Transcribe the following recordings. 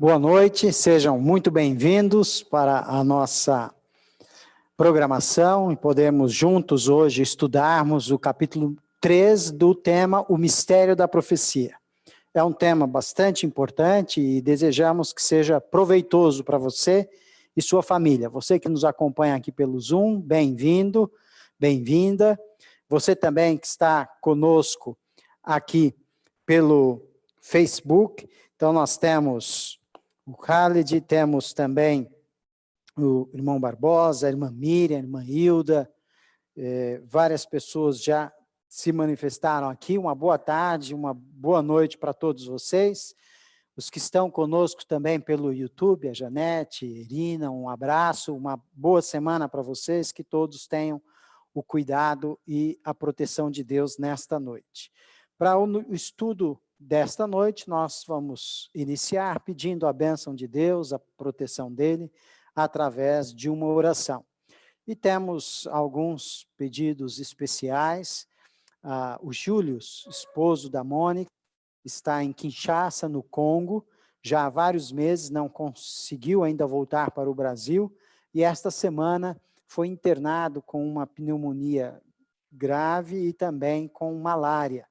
Boa noite, sejam muito bem-vindos para a nossa programação e podemos juntos hoje estudarmos o capítulo 3 do tema O Mistério da Profecia. É um tema bastante importante e desejamos que seja proveitoso para você e sua família. Você que nos acompanha aqui pelo Zoom, bem-vindo, bem-vinda. Você também que está conosco aqui pelo Facebook. Então nós temos o Khalid, temos também o irmão Barbosa, a irmã Miriam, a irmã Hilda, várias pessoas já se manifestaram aqui. Uma boa tarde, uma boa noite para todos vocês. Os que estão conosco também pelo YouTube, a Janete, a Irina, um abraço, uma boa semana para vocês, que todos tenham o cuidado e a proteção de Deus nesta noite. Para o estudo desta noite, nós vamos iniciar pedindo a bênção de Deus, a proteção dele, através de uma oração. E temos alguns pedidos especiais. O Júlio, esposo da Mônica, está em Kinshasa, no Congo, já há vários meses, não conseguiu ainda voltar para o Brasil, e esta semana foi internado com uma pneumonia grave e também com malária.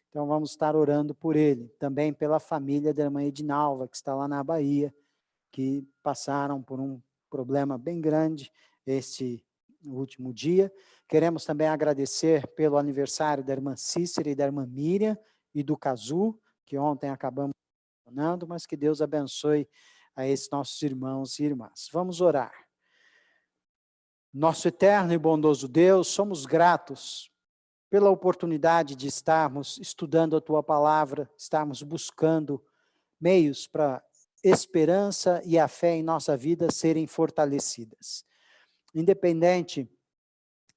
Então, vamos estar orando por ele, também pela família da irmã Edinalva, que está lá na Bahia, que passaram por um problema bem grande este último dia. Queremos também agradecer pelo aniversário da irmã Cícera e da irmã Miriam e do Cazu, que ontem acabamos mencionando, mas que Deus abençoe a esses nossos irmãos e irmãs. Vamos orar. Nosso eterno e bondoso Deus, somos gratos pela oportunidade de estarmos estudando a Tua Palavra, estarmos buscando meios para esperança e a fé em nossa vida serem fortalecidas. Independente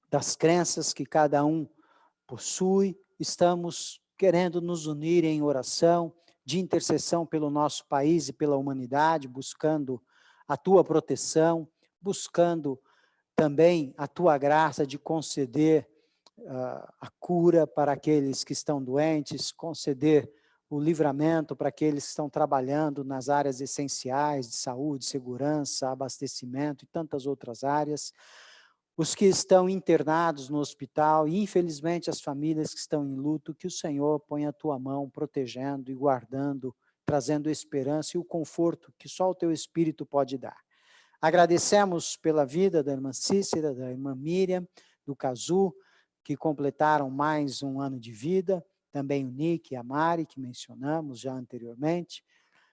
das crenças que cada um possui, estamos querendo nos unir em oração, de intercessão pelo nosso país e pela humanidade, buscando a Tua proteção, buscando também a Tua graça de conceder a cura para aqueles que estão doentes, conceder o livramento para aqueles que estão trabalhando nas áreas essenciais de saúde, segurança, abastecimento e tantas outras áreas, os que estão internados no hospital e, infelizmente, as famílias que estão em luto, que o Senhor ponha a Tua mão protegendo e guardando, trazendo esperança e o conforto que só o Teu Espírito pode dar. Agradecemos pela vida da irmã Cícera, da irmã Miriam, do Cazu, que completaram mais um ano de vida, também o Nick e a Mari, que mencionamos já anteriormente.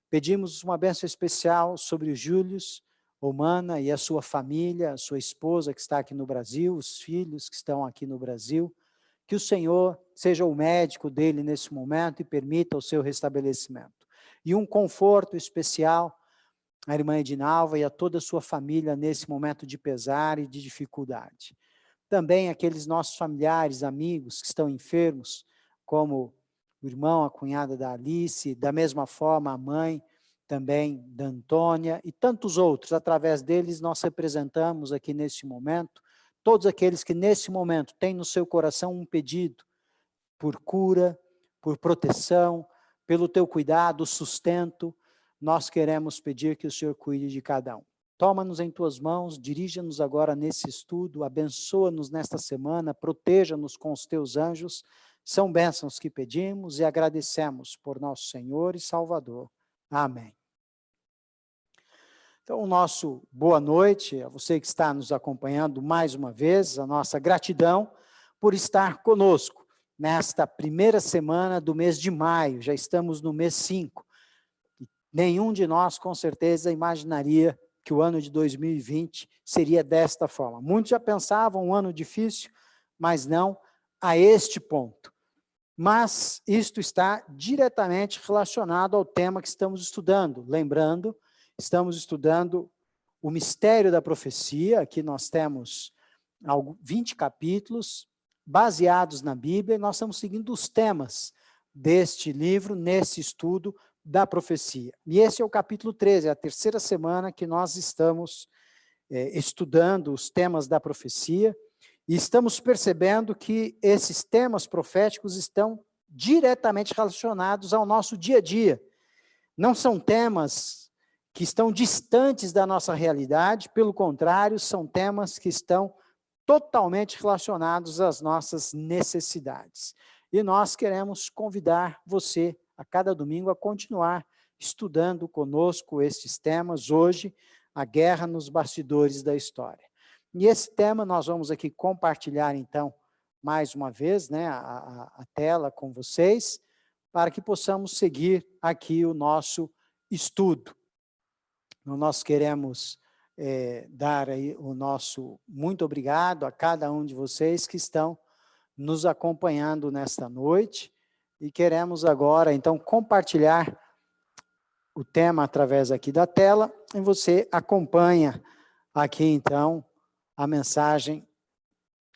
Pedimos uma bênção especial sobre o Júlio, Omana e a sua família, a sua esposa que está aqui no Brasil, os filhos que estão aqui no Brasil, que o Senhor seja o médico dele nesse momento e permita o seu restabelecimento. E um conforto especial à irmã Edinalva e a toda a sua família nesse momento de pesar e de dificuldade. Também aqueles nossos familiares, amigos que estão enfermos, como o irmão, a cunhada da Alice, da mesma forma a mãe também da Antônia e tantos outros. Através deles nós representamos aqui neste momento, todos aqueles que nesse momento têm no seu coração um pedido por cura, por proteção, pelo teu cuidado, sustento. Nós queremos pedir que o Senhor cuide de cada um. Toma-nos em tuas mãos, dirija-nos agora nesse estudo, abençoa-nos nesta semana, proteja-nos com os teus anjos. São bênçãos que pedimos e agradecemos por nosso Senhor e Salvador. Amém. Então, o nosso boa noite a você que está nos acompanhando mais uma vez, a nossa gratidão por estar conosco nesta primeira semana do mês de maio, já estamos no mês 5. Nenhum de nós, com certeza, imaginaria que o ano de 2020 seria desta forma. Muitos já pensavam um ano difícil, mas não a este ponto. Mas isto está diretamente relacionado ao tema que estamos estudando. Lembrando, estamos estudando o mistério da profecia. Aqui nós temos 20 capítulos baseados na Bíblia, e nós estamos seguindo os temas deste livro, nesse estudo da profecia. E esse é o capítulo 13, é a terceira semana que nós estamos estudando os temas da profecia, e estamos percebendo que esses temas proféticos estão diretamente relacionados ao nosso dia a dia. Não são temas que estão distantes da nossa realidade, pelo contrário, são temas que estão totalmente relacionados às nossas necessidades. E nós queremos convidar você, a cada domingo, a continuar estudando conosco estes temas. Hoje, a guerra nos bastidores da história. E esse tema nós vamos aqui compartilhar, então, mais uma vez, né, a tela com vocês, para que possamos seguir aqui o nosso estudo. Então, nós queremos dar aí o nosso muito obrigado a cada um de vocês que estão nos acompanhando nesta noite, e queremos agora, então, compartilhar o tema através aqui da tela, e você acompanha aqui, então, a mensagem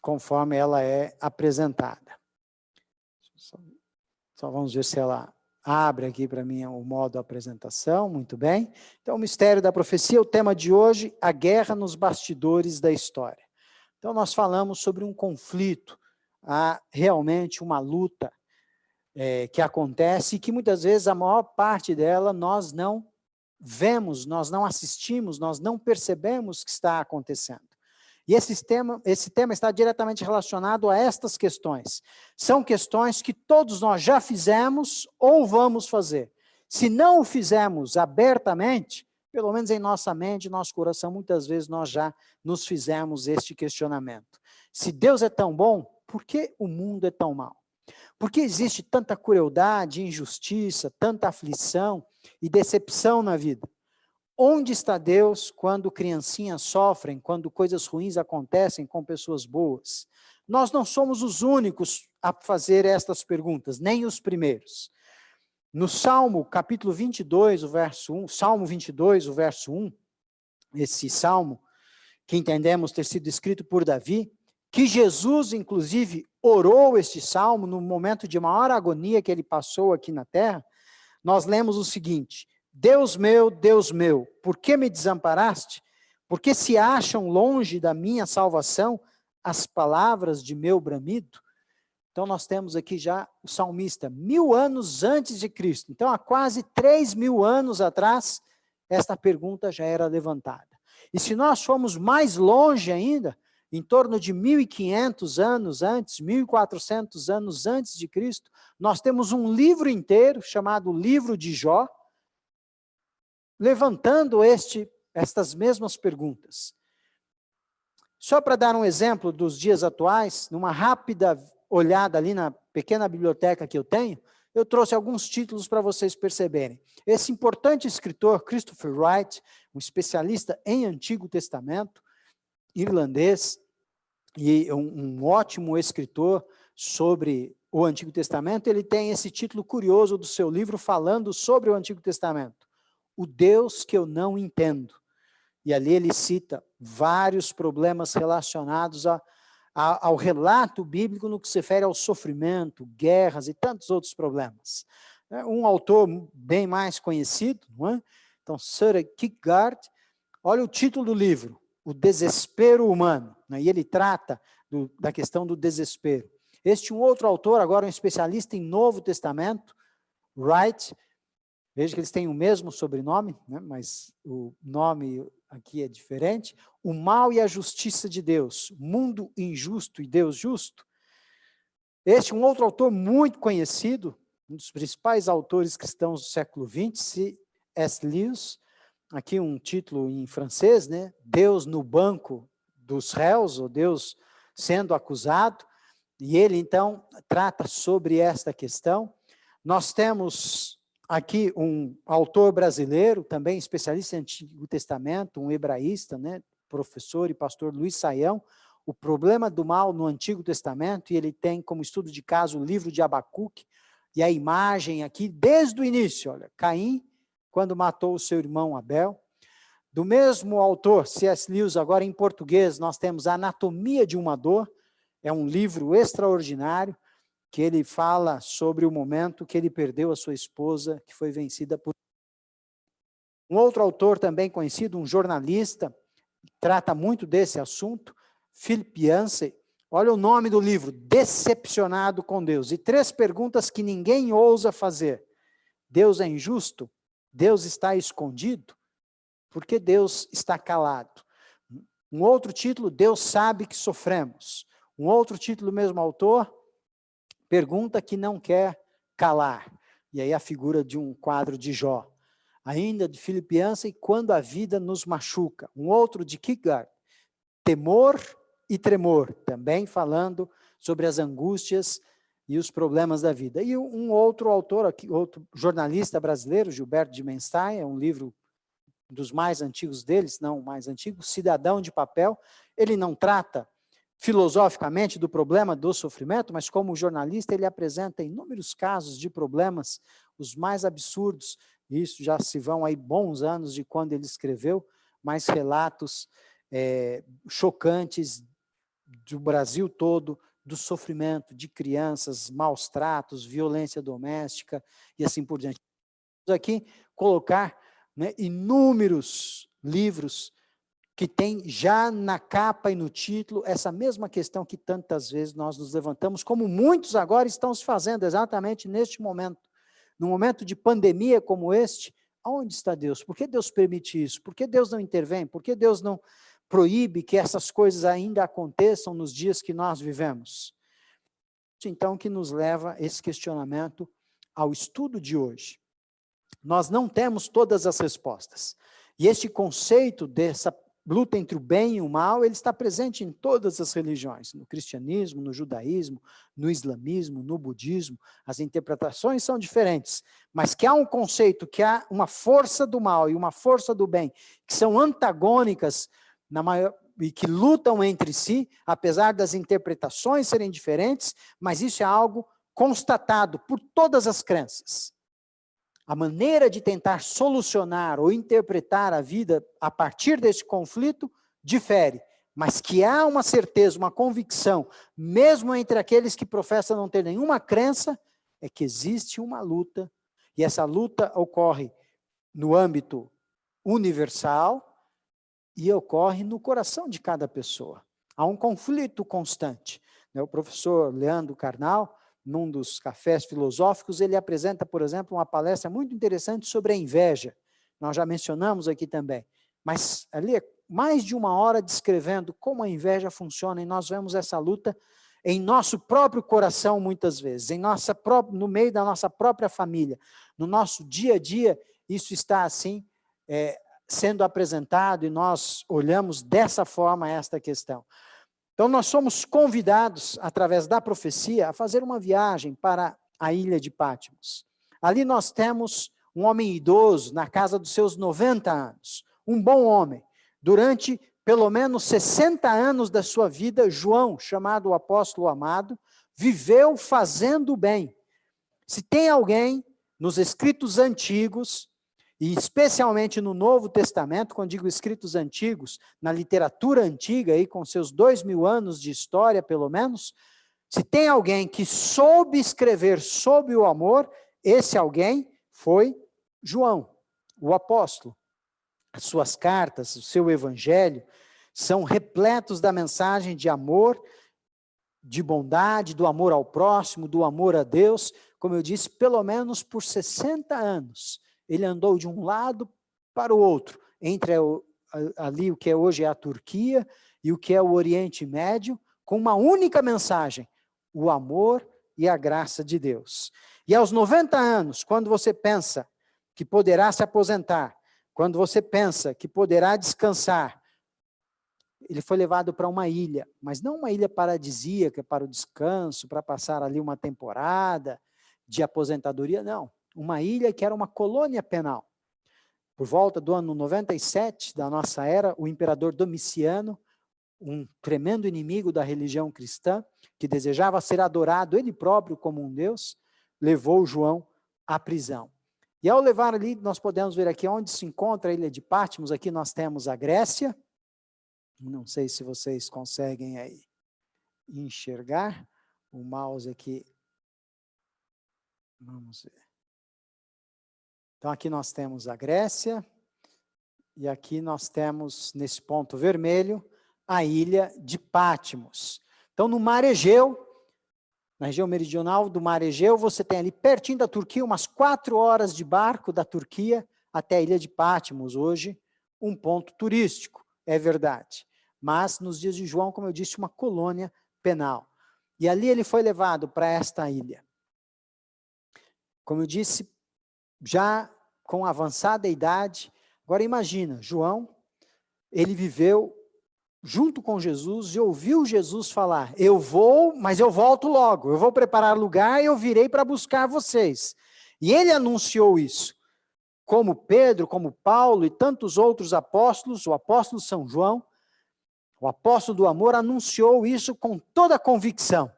conforme ela é apresentada. Só vamos ver se ela abre aqui para mim o modo apresentação, muito bem. Então, o mistério da profecia, o tema de hoje, a guerra nos bastidores da história. Então, nós falamos sobre um conflito, realmente uma luta que acontece e que muitas vezes a maior parte dela nós não vemos, nós não assistimos, nós não percebemos que está acontecendo. E esse tema está diretamente relacionado a estas questões. São questões que todos nós já fizemos ou vamos fazer. Se não o fizemos abertamente, pelo menos em nossa mente, nosso coração, muitas vezes nós já nos fizemos este questionamento. Se Deus é tão bom, por que o mundo é tão mau? Por que existe tanta crueldade, injustiça, tanta aflição e decepção na vida? Onde está Deus quando criancinhas sofrem, quando coisas ruins acontecem com pessoas boas? Nós não somos os únicos a fazer estas perguntas, nem os primeiros. No Salmo, capítulo 22, o verso 1, Salmo 22, o verso 1, esse salmo, que entendemos ter sido escrito por Davi, que Jesus, inclusive, orou este salmo no momento de maior agonia que ele passou aqui na terra, nós lemos o seguinte: Deus meu, por que me desamparaste? Por que se acham longe da minha salvação as palavras de meu bramido? Então nós temos aqui já o salmista, 1000 anos antes de Cristo. Então há quase 3000 anos atrás, esta pergunta já era levantada. E se nós formos mais longe ainda, em torno de 1500 anos antes, 1400 anos antes de Cristo, nós temos um livro inteiro chamado Livro de Jó, levantando estas mesmas perguntas. Só para dar um exemplo dos dias atuais, numa rápida olhada ali na pequena biblioteca que eu tenho, eu trouxe alguns títulos para vocês perceberem. Esse importante escritor, Christopher Wright, um especialista em Antigo Testamento, irlandês, e um ótimo escritor sobre o Antigo Testamento, ele tem esse título curioso do seu livro falando sobre o Antigo Testamento. O Deus que eu não entendo. E ali ele cita vários problemas relacionados ao relato bíblico no que se refere ao sofrimento, guerras e tantos outros problemas. Um autor bem mais conhecido, não é? Então, Søren Kierkegaard, olha o título do livro, O Desespero Humano, né? E ele trata da questão do desespero. Um outro autor, agora um especialista em Novo Testamento, Wright, veja que eles têm o mesmo sobrenome, né, mas o nome aqui é diferente. O mal e a justiça de Deus, mundo injusto e Deus justo. Um outro autor muito conhecido, um dos principais autores cristãos do século XX, C.S. Lewis, aqui um título em francês, né? Deus no banco dos réus, ou Deus sendo acusado, e ele então trata sobre esta questão. Nós temos aqui um autor brasileiro, também especialista em Antigo Testamento, um hebraísta, né, professor e pastor Luiz Saião, O Problema do Mal no Antigo Testamento, e ele tem como estudo de caso o livro de Abacuque, e a imagem aqui, desde o início, olha, Caim, quando matou o seu irmão Abel. Do mesmo autor, C.S. Lewis, agora em português, nós temos A Anatomia de uma Dor, é um livro extraordinário, que ele fala sobre o momento que ele perdeu a sua esposa, que foi vencida por... Um outro autor também conhecido, um jornalista, trata muito desse assunto, Philip Yancey, olha o nome do livro, Decepcionado com Deus, e 3 perguntas que ninguém ousa fazer. Deus é injusto? Deus está escondido? Por que Deus está calado? Um outro título, Deus sabe que sofremos. Um outro título, mesmo autor, pergunta que não quer calar. E aí a figura de um quadro de Jó. Ainda de Philip Yancey, quando a vida nos machuca. Um outro de Kierkegaard, temor e tremor, também falando sobre as angústias e os problemas da vida. E um outro autor, aqui, outro jornalista brasileiro, Gilberto de Menstein, é um livro dos mais antigos deles, não o mais antigo, Cidadão de Papel. Ele não trata filosoficamente do problema do sofrimento, mas como jornalista ele apresenta inúmeros casos de problemas, os mais absurdos, e isso já se vão aí bons anos de quando ele escreveu, mais relatos chocantes do Brasil todo, do sofrimento de crianças, maus tratos, violência doméstica e assim por diante. Vamos aqui colocar, né, inúmeros livros que tem já na capa e no título essa mesma questão que tantas vezes nós nos levantamos, como muitos agora estão se fazendo exatamente neste momento. Num momento de pandemia como este, aonde está Deus? Por que Deus permite isso? Por que Deus não intervém? Por que Deus não proíbe que essas coisas ainda aconteçam nos dias que nós vivemos? Então, que nos leva esse questionamento ao estudo de hoje. Nós não temos todas as respostas. E este conceito dessa luta entre o bem e o mal, ele está presente em todas as religiões, no cristianismo, no judaísmo, no islamismo, no budismo. As interpretações são diferentes, mas que há um conceito, que há uma força do mal e uma força do bem, que são antagônicas e que lutam entre si, apesar das interpretações serem diferentes, mas isso é algo constatado por todas as crenças. A maneira de tentar solucionar ou interpretar a vida a partir desse conflito difere, mas que há uma certeza, uma convicção, mesmo entre aqueles que professam não ter nenhuma crença, é que existe uma luta, e essa luta ocorre no âmbito universal e ocorre no coração de cada pessoa. Há um conflito constante. O professor Leandro Carnal, num dos cafés filosóficos, ele apresenta, por exemplo, uma palestra muito interessante sobre a inveja. Nós já mencionamos aqui também. Mas ali é mais de uma hora descrevendo como a inveja funciona, e nós vemos essa luta em nosso próprio coração muitas vezes, no meio da nossa própria família, no nosso dia a dia, isso está assim, sendo apresentado, e nós olhamos dessa forma esta questão. Então, nós somos convidados, através da profecia, a fazer uma viagem para a ilha de Patmos. Ali nós temos um homem idoso, na casa dos seus 90 anos, um bom homem. Durante pelo menos 60 anos da sua vida, João, chamado o apóstolo amado, viveu fazendo o bem. Se tem alguém nos escritos antigos, e especialmente no Novo Testamento, quando digo escritos antigos, na literatura antiga, aí, com seus 2000 anos de história, pelo menos, se tem alguém que soube escrever sobre o amor, esse alguém foi João, o apóstolo. As suas cartas, o seu evangelho, são repletos da mensagem de amor, de bondade, do amor ao próximo, do amor a Deus. Como eu disse, pelo menos por 60 anos, ele andou de um lado para o outro, entre ali o que hoje é a Turquia e o que é o Oriente Médio, com uma única mensagem: o amor e a graça de Deus. E aos 90 anos, quando você pensa que poderá se aposentar, quando você pensa que poderá descansar, ele foi levado para uma ilha, mas não uma ilha paradisíaca para o descanso, para passar ali uma temporada de aposentadoria, não. Uma ilha que era uma colônia penal. Por volta do ano 97 da nossa era, o imperador Domiciano, um tremendo inimigo da religião cristã, que desejava ser adorado ele próprio como um deus, levou João à prisão. E ao levar ali, nós podemos ver aqui onde se encontra a ilha de Patmos. Aqui nós temos a Grécia. Não sei se vocês conseguem aí enxergar. O mouse aqui. Vamos ver. Então, aqui nós temos a Grécia, e aqui nós temos, nesse ponto vermelho, a ilha de Patmos. Então, no Mar Egeu, na região meridional do Mar Egeu, você tem ali pertinho da Turquia, umas 4 horas de barco da Turquia até a ilha de Patmos, hoje um ponto turístico, é verdade. Mas, nos dias de João, como eu disse, uma colônia penal. E ali ele foi levado para esta ilha. Como eu disse, já com avançada idade. Agora imagina, João, ele viveu junto com Jesus e ouviu Jesus falar: eu vou, mas eu volto logo, eu vou preparar lugar e eu virei para buscar vocês. E ele anunciou isso. Como Pedro, como Paulo e tantos outros apóstolos, o apóstolo São João, o apóstolo do amor, anunciou isso com toda a convicção.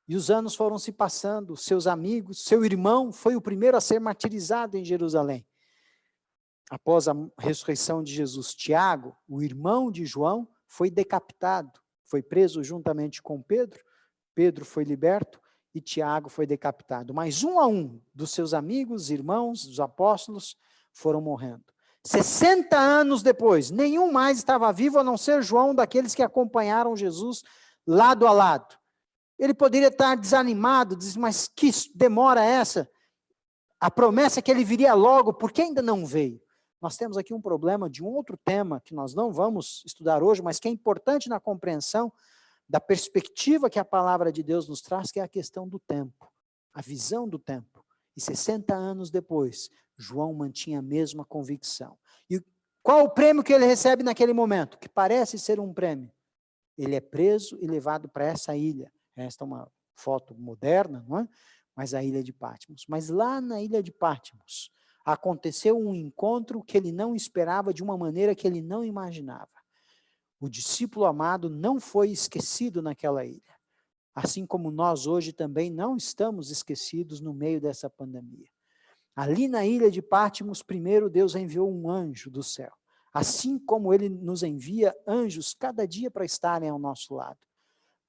E os anos foram se passando, seus amigos, seu irmão foi o primeiro a ser martirizado em Jerusalém. Após a ressurreição de Jesus, Tiago, o irmão de João, foi decapitado, foi preso juntamente com Pedro, Pedro foi liberto e Tiago foi decapitado. Mas um a um dos seus amigos, irmãos, dos apóstolos, foram morrendo. 60 anos depois, nenhum mais estava vivo, a não ser João, daqueles que acompanharam Jesus lado a lado. Ele poderia estar desanimado, diz, mas que demora essa? A promessa é que ele viria logo, por que ainda não veio? Nós temos aqui um problema de um outro tema, que nós não vamos estudar hoje, mas que é importante na compreensão da perspectiva que a palavra de Deus nos traz, que é a questão do tempo, a visão do tempo. E 60 anos depois, João mantinha a mesma convicção. E qual o prêmio que ele recebe naquele momento? Que parece ser um prêmio. Ele é preso e levado para essa ilha. Esta é uma foto moderna, não é? Mas a ilha de Patmos. Mas lá na ilha de Patmos, aconteceu um encontro que ele não esperava, de uma maneira que ele não imaginava. O discípulo amado não foi esquecido naquela ilha. Assim como nós hoje também não estamos esquecidos no meio dessa pandemia. Ali na ilha de Patmos, primeiro Deus enviou um anjo do céu. Assim como ele nos envia anjos cada dia para estarem ao nosso lado.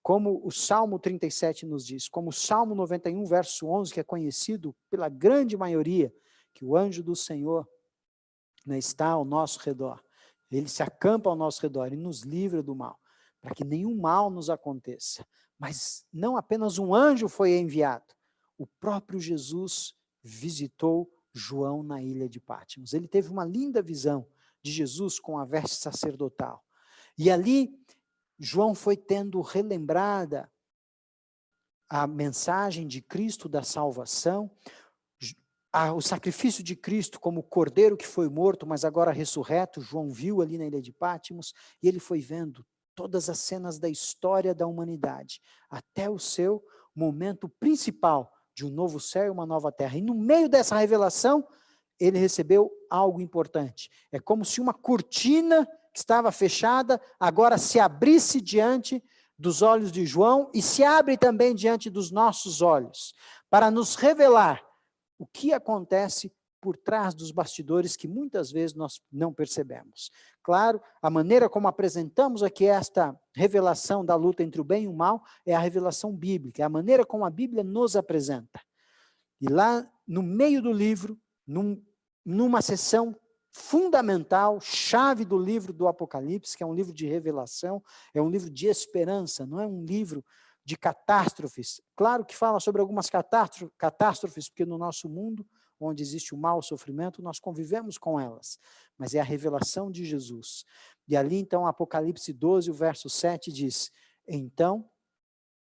Como o Salmo 37 nos diz, como o Salmo 91, verso 11, que é conhecido pela grande maioria, que o anjo do Senhor, né, está ao nosso redor. Ele se acampa ao nosso redor e nos livra do mal, para que nenhum mal nos aconteça. Mas não apenas um anjo foi enviado, o próprio Jesus visitou João na ilha de Patmos. Ele teve uma linda visão de Jesus com a veste sacerdotal. E ali, João foi tendo relembrada a mensagem de Cristo da salvação, o sacrifício de Cristo como cordeiro que foi morto, mas agora ressurreto. João viu ali na ilha de Patmos, e ele foi vendo todas as cenas da história da humanidade, até o seu momento principal de um novo céu e uma nova terra. E no meio dessa revelação, ele recebeu algo importante. É como se uma cortina que estava fechada, agora se abrisse diante dos olhos de João e se abre também diante dos nossos olhos, para nos revelar o que acontece por trás dos bastidores que muitas vezes nós não percebemos. Claro, a maneira como apresentamos aqui esta revelação da luta entre o bem e o mal é a revelação bíblica, é a maneira como a Bíblia nos apresenta. E lá no meio do livro, numa seção fundamental, chave do livro do Apocalipse, que é um livro de revelação, é um livro de esperança, não é um livro de catástrofes. Claro que fala sobre algumas catástrofes, porque no nosso mundo, onde existe o mal, o sofrimento, nós convivemos com elas, mas é a revelação de Jesus. E ali então, Apocalipse 12, o verso 7 diz: então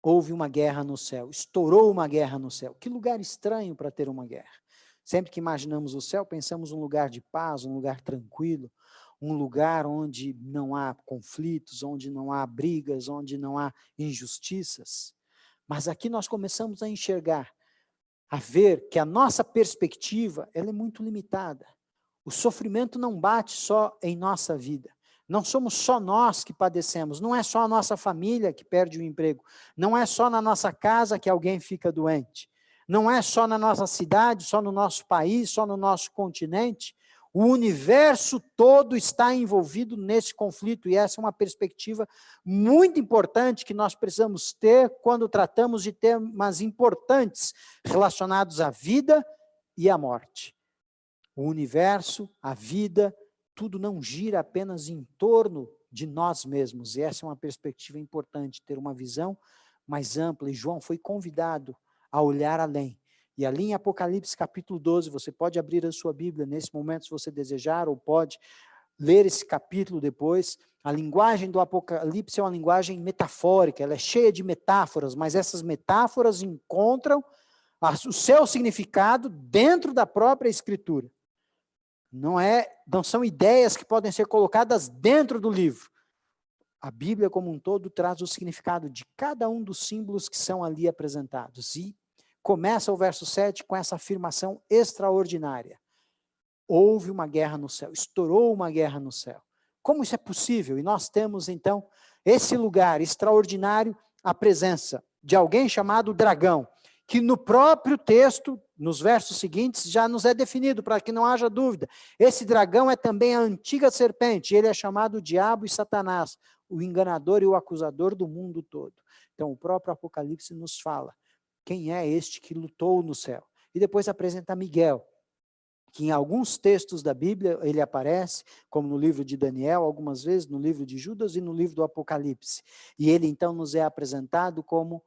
houve uma guerra no céu, estourou uma guerra no céu. Que lugar estranho para ter uma guerra. Sempre que imaginamos o céu, pensamos um lugar de paz, um lugar tranquilo, um lugar onde não há conflitos, onde não há brigas, onde não há injustiças. Mas aqui nós começamos a enxergar, a ver que a nossa perspectiva ela é muito limitada. O sofrimento não bate só em nossa vida. Não somos só nós que padecemos, não é só a nossa família que perde o emprego, não é só na nossa casa que alguém fica doente. Não é só na nossa cidade, só no nosso país, só no nosso continente. O universo todo está envolvido nesse conflito, e essa é uma perspectiva muito importante que nós precisamos ter quando tratamos de temas importantes relacionados à vida e à morte. O universo, a vida, tudo não gira apenas em torno de nós mesmos, e essa é uma perspectiva importante, ter uma visão mais ampla, e João foi convidado a olhar além. E ali em Apocalipse capítulo 12, você pode abrir a sua Bíblia nesse momento se você desejar, ou pode ler esse capítulo depois. A linguagem do Apocalipse é uma linguagem metafórica, ela é cheia de metáforas, mas essas metáforas encontram o seu significado dentro da própria Escritura. Não são ideias que podem ser colocadas dentro do livro. A Bíblia como um todo traz o significado de cada um dos símbolos que são ali apresentados. E começa o verso 7 com essa afirmação extraordinária. Houve uma guerra no céu, estourou uma guerra no céu. Como isso é possível? E nós temos então esse lugar extraordinário, a presença de alguém chamado dragão, que no próprio texto, nos versos seguintes, já nos é definido, para que não haja dúvida. Esse dragão é também a antiga serpente, ele é chamado Diabo e Satanás, o enganador e o acusador do mundo todo. Então o próprio Apocalipse nos fala, quem é este que lutou no céu? E depois apresenta Miguel, que em alguns textos da Bíblia ele aparece, como no livro de Daniel, algumas vezes, no livro de Judas e no livro do Apocalipse. E ele então nos é apresentado como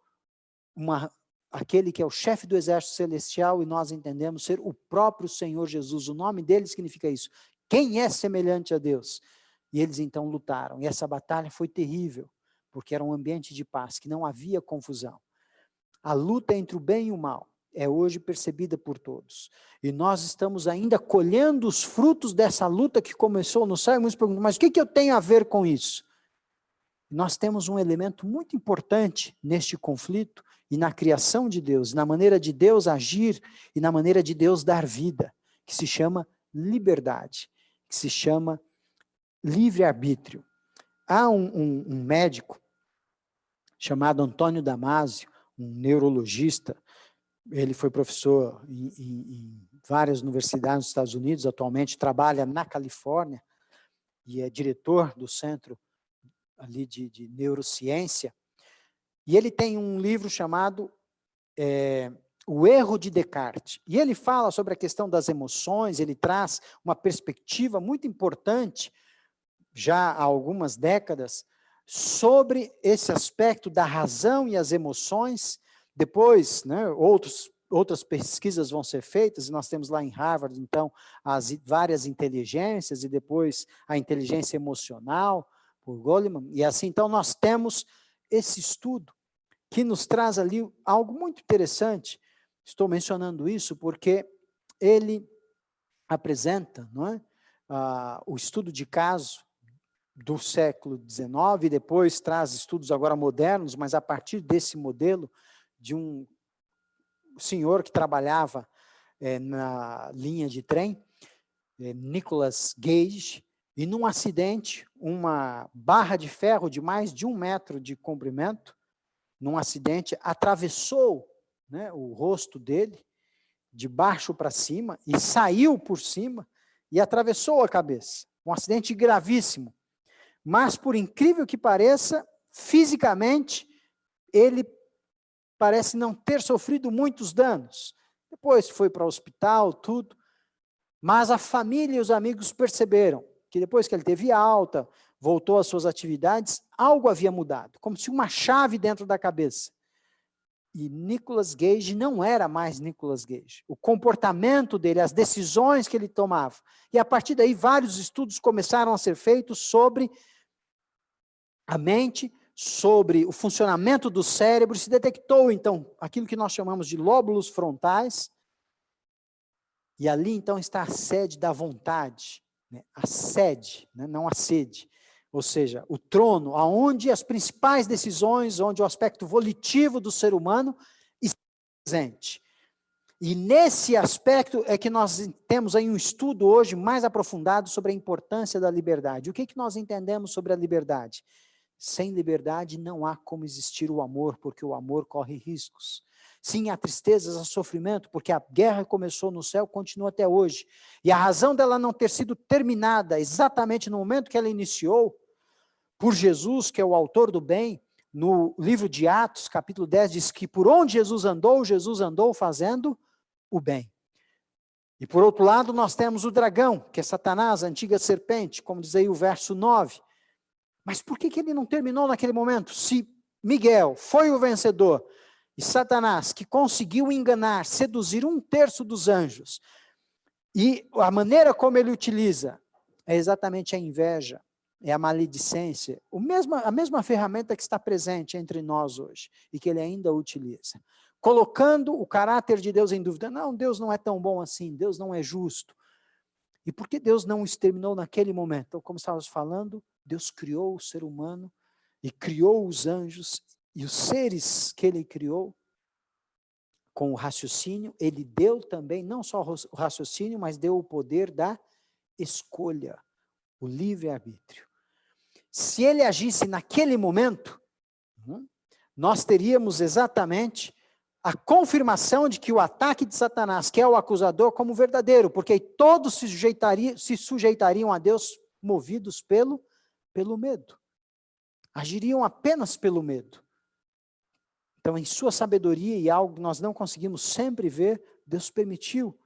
aquele que é o chefe do exército celestial, e nós entendemos ser o próprio Senhor Jesus. O nome dele significa isso. Quem é semelhante a Deus? E eles então lutaram. E essa batalha foi terrível, porque era um ambiente de paz, que não havia confusão. A luta entre o bem e o mal é hoje percebida por todos. E nós estamos ainda colhendo os frutos dessa luta que começou no céu, e muitos perguntam, mas o que eu tenho a ver com isso? Nós temos um elemento muito importante neste conflito, e na criação de Deus, na maneira de Deus agir, e na maneira de Deus dar vida, que se chama liberdade, que se chama livre-arbítrio. Há um médico chamado Antônio Damasio, um neurologista. Ele foi professor em várias universidades nos Estados Unidos, atualmente trabalha na Califórnia, e é diretor do centro ali de neurociência. E ele tem um livro chamado O Erro de Descartes. E ele fala sobre a questão das emoções, ele traz uma perspectiva muito importante, já há algumas décadas, sobre esse aspecto da razão e as emoções. Depois, né, outras pesquisas vão ser feitas, e nós temos lá em Harvard, então, as várias inteligências, e depois a inteligência emocional, por Goleman, e assim, então, nós temos esse estudo, que nos traz ali algo muito interessante. Estou mencionando isso porque ele apresenta, não é, o estudo de caso do século XIX, e depois traz estudos agora modernos, mas a partir desse modelo de um senhor que trabalhava na linha de trem, Nicholas Gage, e num acidente, uma barra de ferro de mais de 1 metro de comprimento, num acidente, atravessou, né, o rosto dele, de baixo para cima, e saiu por cima, e atravessou a cabeça. Um acidente gravíssimo. Mas, por incrível que pareça, fisicamente, ele parece não ter sofrido muitos danos. Depois foi para o hospital, tudo. Mas a família e os amigos perceberam que depois que ele teve alta, voltou às suas atividades, algo havia mudado, como se uma chave dentro da cabeça. E Nicholas Gage não era mais Nicholas Gage. O comportamento dele, as decisões que ele tomava. E a partir daí, vários estudos começaram a ser feitos sobre a mente, sobre o funcionamento do cérebro. Se detectou, então, aquilo que nós chamamos de lóbulos frontais. E ali, então, está a sede da vontade. Né? A sede, né? Não a sede. Ou seja, o trono, aonde as principais decisões, onde o aspecto volitivo do ser humano está presente. E nesse aspecto é que nós temos aí um estudo hoje mais aprofundado sobre a importância da liberdade. O que nós entendemos sobre a liberdade? Sem liberdade não há como existir o amor, porque o amor corre riscos. Sim, há tristezas, há sofrimento, porque a guerra começou no céu, continua até hoje. E a razão dela não ter sido terminada exatamente no momento que ela iniciou, por Jesus, que é o autor do bem, no livro de Atos, capítulo 10, diz que por onde Jesus andou fazendo o bem. E por outro lado, nós temos o dragão, que é Satanás, a antiga serpente, como diz aí o verso 9. Mas por que ele não terminou naquele momento? Se Miguel foi o vencedor, e Satanás, que conseguiu enganar, seduzir 1/3 dos anjos, e a maneira como ele utiliza é exatamente a inveja, é a maledicência, a mesma ferramenta que está presente entre nós hoje e que ele ainda utiliza. Colocando o caráter de Deus em dúvida. Não, Deus não é tão bom assim, Deus não é justo. E por que Deus não o exterminou naquele momento? Então, como estávamos falando, Deus criou o ser humano e criou os anjos e os seres que ele criou com o raciocínio. Ele deu também, não só o raciocínio, mas deu o poder da escolha, o livre-arbítrio. Se ele agisse naquele momento, nós teríamos exatamente a confirmação de que o ataque de Satanás, que é o acusador, como verdadeiro, porque todos se sujeitariam a Deus movidos pelo medo. Agiriam apenas pelo medo. Então, em sua sabedoria, e algo que nós não conseguimos sempre ver, Deus permitiu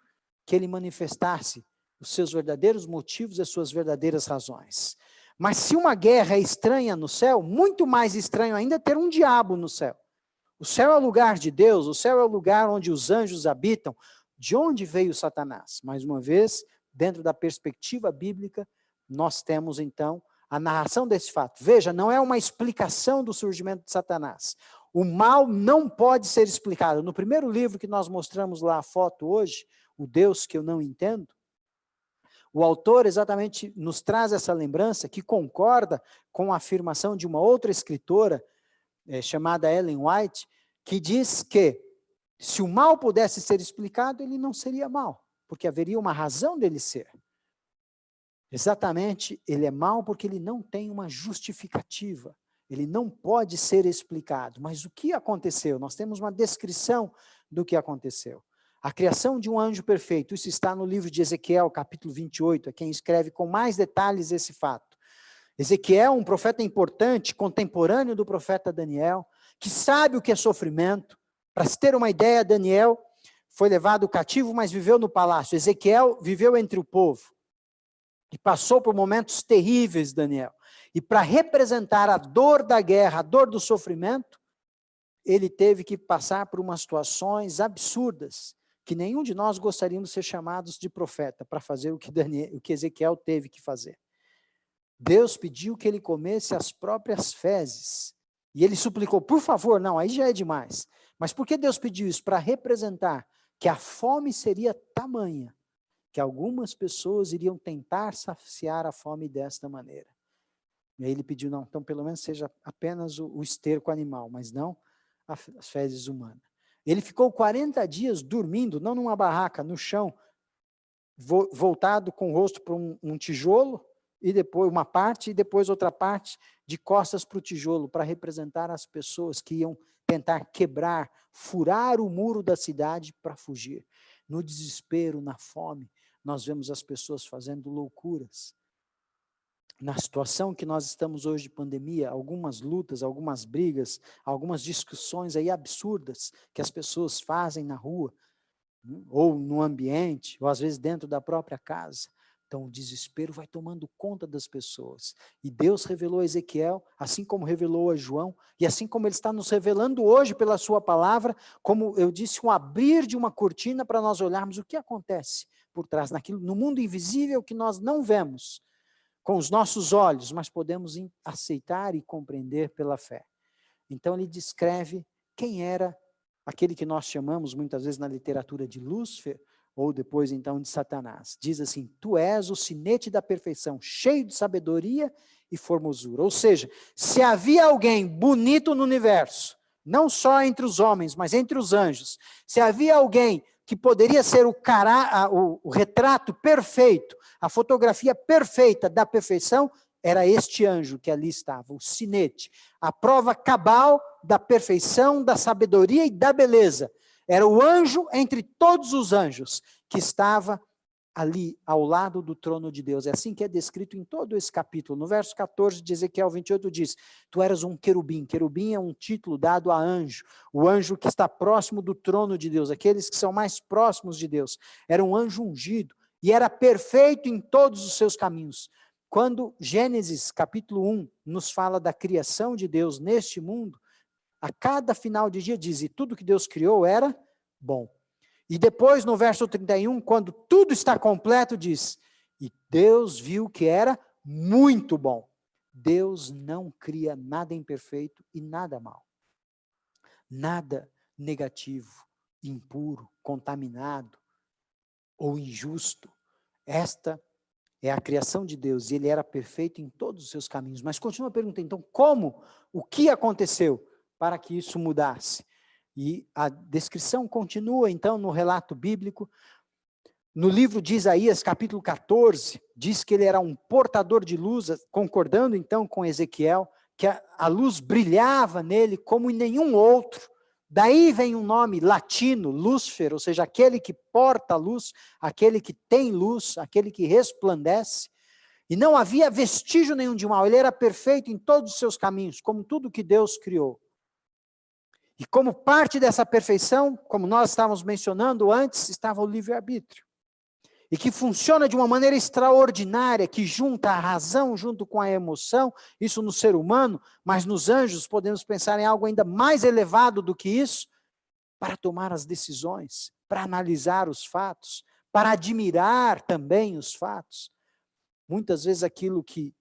que ele manifestasse os seus verdadeiros motivos e as suas verdadeiras razões. Mas se uma guerra é estranha no céu, muito mais estranho ainda é ter um diabo no céu. O céu é o lugar de Deus, o céu é o lugar onde os anjos habitam. De onde veio Satanás? Mais uma vez, dentro da perspectiva bíblica, nós temos então a narração desse fato. Veja, não é uma explicação do surgimento de Satanás. O mal não pode ser explicado. No primeiro livro que nós mostramos lá a foto hoje, O Deus que eu não entendo, o autor exatamente nos traz essa lembrança que concorda com a afirmação de uma outra escritora, chamada Ellen White, que diz que se o mal pudesse ser explicado, ele não seria mal, porque haveria uma razão dele ser. Exatamente, ele é mal porque ele não tem uma justificativa, ele não pode ser explicado. Mas o que aconteceu? Nós temos uma descrição do que aconteceu. A criação de um anjo perfeito, isso está no livro de Ezequiel, capítulo 28, é quem escreve com mais detalhes esse fato. Ezequiel, um profeta importante, contemporâneo do profeta Daniel, que sabe o que é sofrimento. Para se ter uma ideia, Daniel foi levado cativo, mas viveu no palácio. Ezequiel viveu entre o povo. E passou por momentos terríveis, Daniel. E para representar a dor da guerra, a dor do sofrimento, ele teve que passar por umas situações absurdas, que nenhum de nós gostaríamos de ser chamados de profeta, para fazer o que Ezequiel teve que fazer. Deus pediu que ele comesse as próprias fezes. E ele suplicou, por favor, não, aí já é demais. Mas por que Deus pediu isso? Para representar que a fome seria tamanha, que algumas pessoas iriam tentar saciar a fome desta maneira. E aí ele pediu, não, então pelo menos seja apenas o esterco animal, mas não as fezes humanas. Ele ficou 40 dias dormindo, não numa barraca, no chão, voltado com o rosto para um tijolo, e depois uma parte, e depois outra parte, de costas para o tijolo, para representar as pessoas que iam tentar quebrar, furar o muro da cidade para fugir. No desespero, na fome, nós vemos as pessoas fazendo loucuras. Na situação que nós estamos hoje de pandemia, algumas lutas, algumas brigas, algumas discussões aí absurdas que as pessoas fazem na rua, ou no ambiente, ou às vezes dentro da própria casa. Então o desespero vai tomando conta das pessoas. E Deus revelou a Ezequiel, assim como revelou a João, e assim como Ele está nos revelando hoje pela sua palavra, como eu disse, um abrir de uma cortina para nós olharmos o que acontece por trás, no mundo invisível que nós não vemos com os nossos olhos, mas podemos aceitar e compreender pela fé. Então ele descreve quem era aquele que nós chamamos muitas vezes na literatura de Lúcifer, ou depois então de Satanás. Diz assim, tu és o sinete da perfeição, cheio de sabedoria e formosura. Ou seja, se havia alguém bonito no universo, não só entre os homens, mas entre os anjos, se havia alguém que poderia ser o retrato perfeito, a fotografia perfeita da perfeição, era este anjo que ali estava, o sinete, a prova cabal da perfeição, da sabedoria e da beleza. Era o anjo entre todos os anjos que estava ali ao lado do trono de Deus. É assim que é descrito em todo esse capítulo. No verso 14 de Ezequiel 28 diz, tu eras um querubim. Querubim é um título dado a anjo, o anjo que está próximo do trono de Deus, aqueles que são mais próximos de Deus. Era um anjo ungido e era perfeito em todos os seus caminhos. Quando Gênesis capítulo 1 nos fala da criação de Deus neste mundo, a cada final de dia diz, e tudo que Deus criou era bom. E depois no verso 31, quando tudo está completo, diz, E Deus viu que era muito bom. Deus não cria nada imperfeito e nada mal. Nada negativo, impuro, contaminado ou injusto. Esta é a criação de Deus, e ele era perfeito em todos os seus caminhos. Mas continua a pergunta, então, como? O que aconteceu para que isso mudasse? E a descrição continua, então, no relato bíblico. No livro de Isaías, capítulo 14, diz que ele era um portador de luz, concordando, então, com Ezequiel, que a luz brilhava nele como em nenhum outro. Daí vem um nome latino, Lúcifer, ou seja, aquele que porta a luz, aquele que tem luz, aquele que resplandece. E não havia vestígio nenhum de mal, ele era perfeito em todos os seus caminhos, como tudo que Deus criou. E como parte dessa perfeição, como nós estávamos mencionando antes, estava o livre-arbítrio. E que funciona de uma maneira extraordinária, que junta a razão junto com a emoção, isso no ser humano, mas nos anjos podemos pensar em algo ainda mais elevado do que isso, para tomar as decisões, para analisar os fatos, para admirar também os fatos. Muitas vezes aquilo que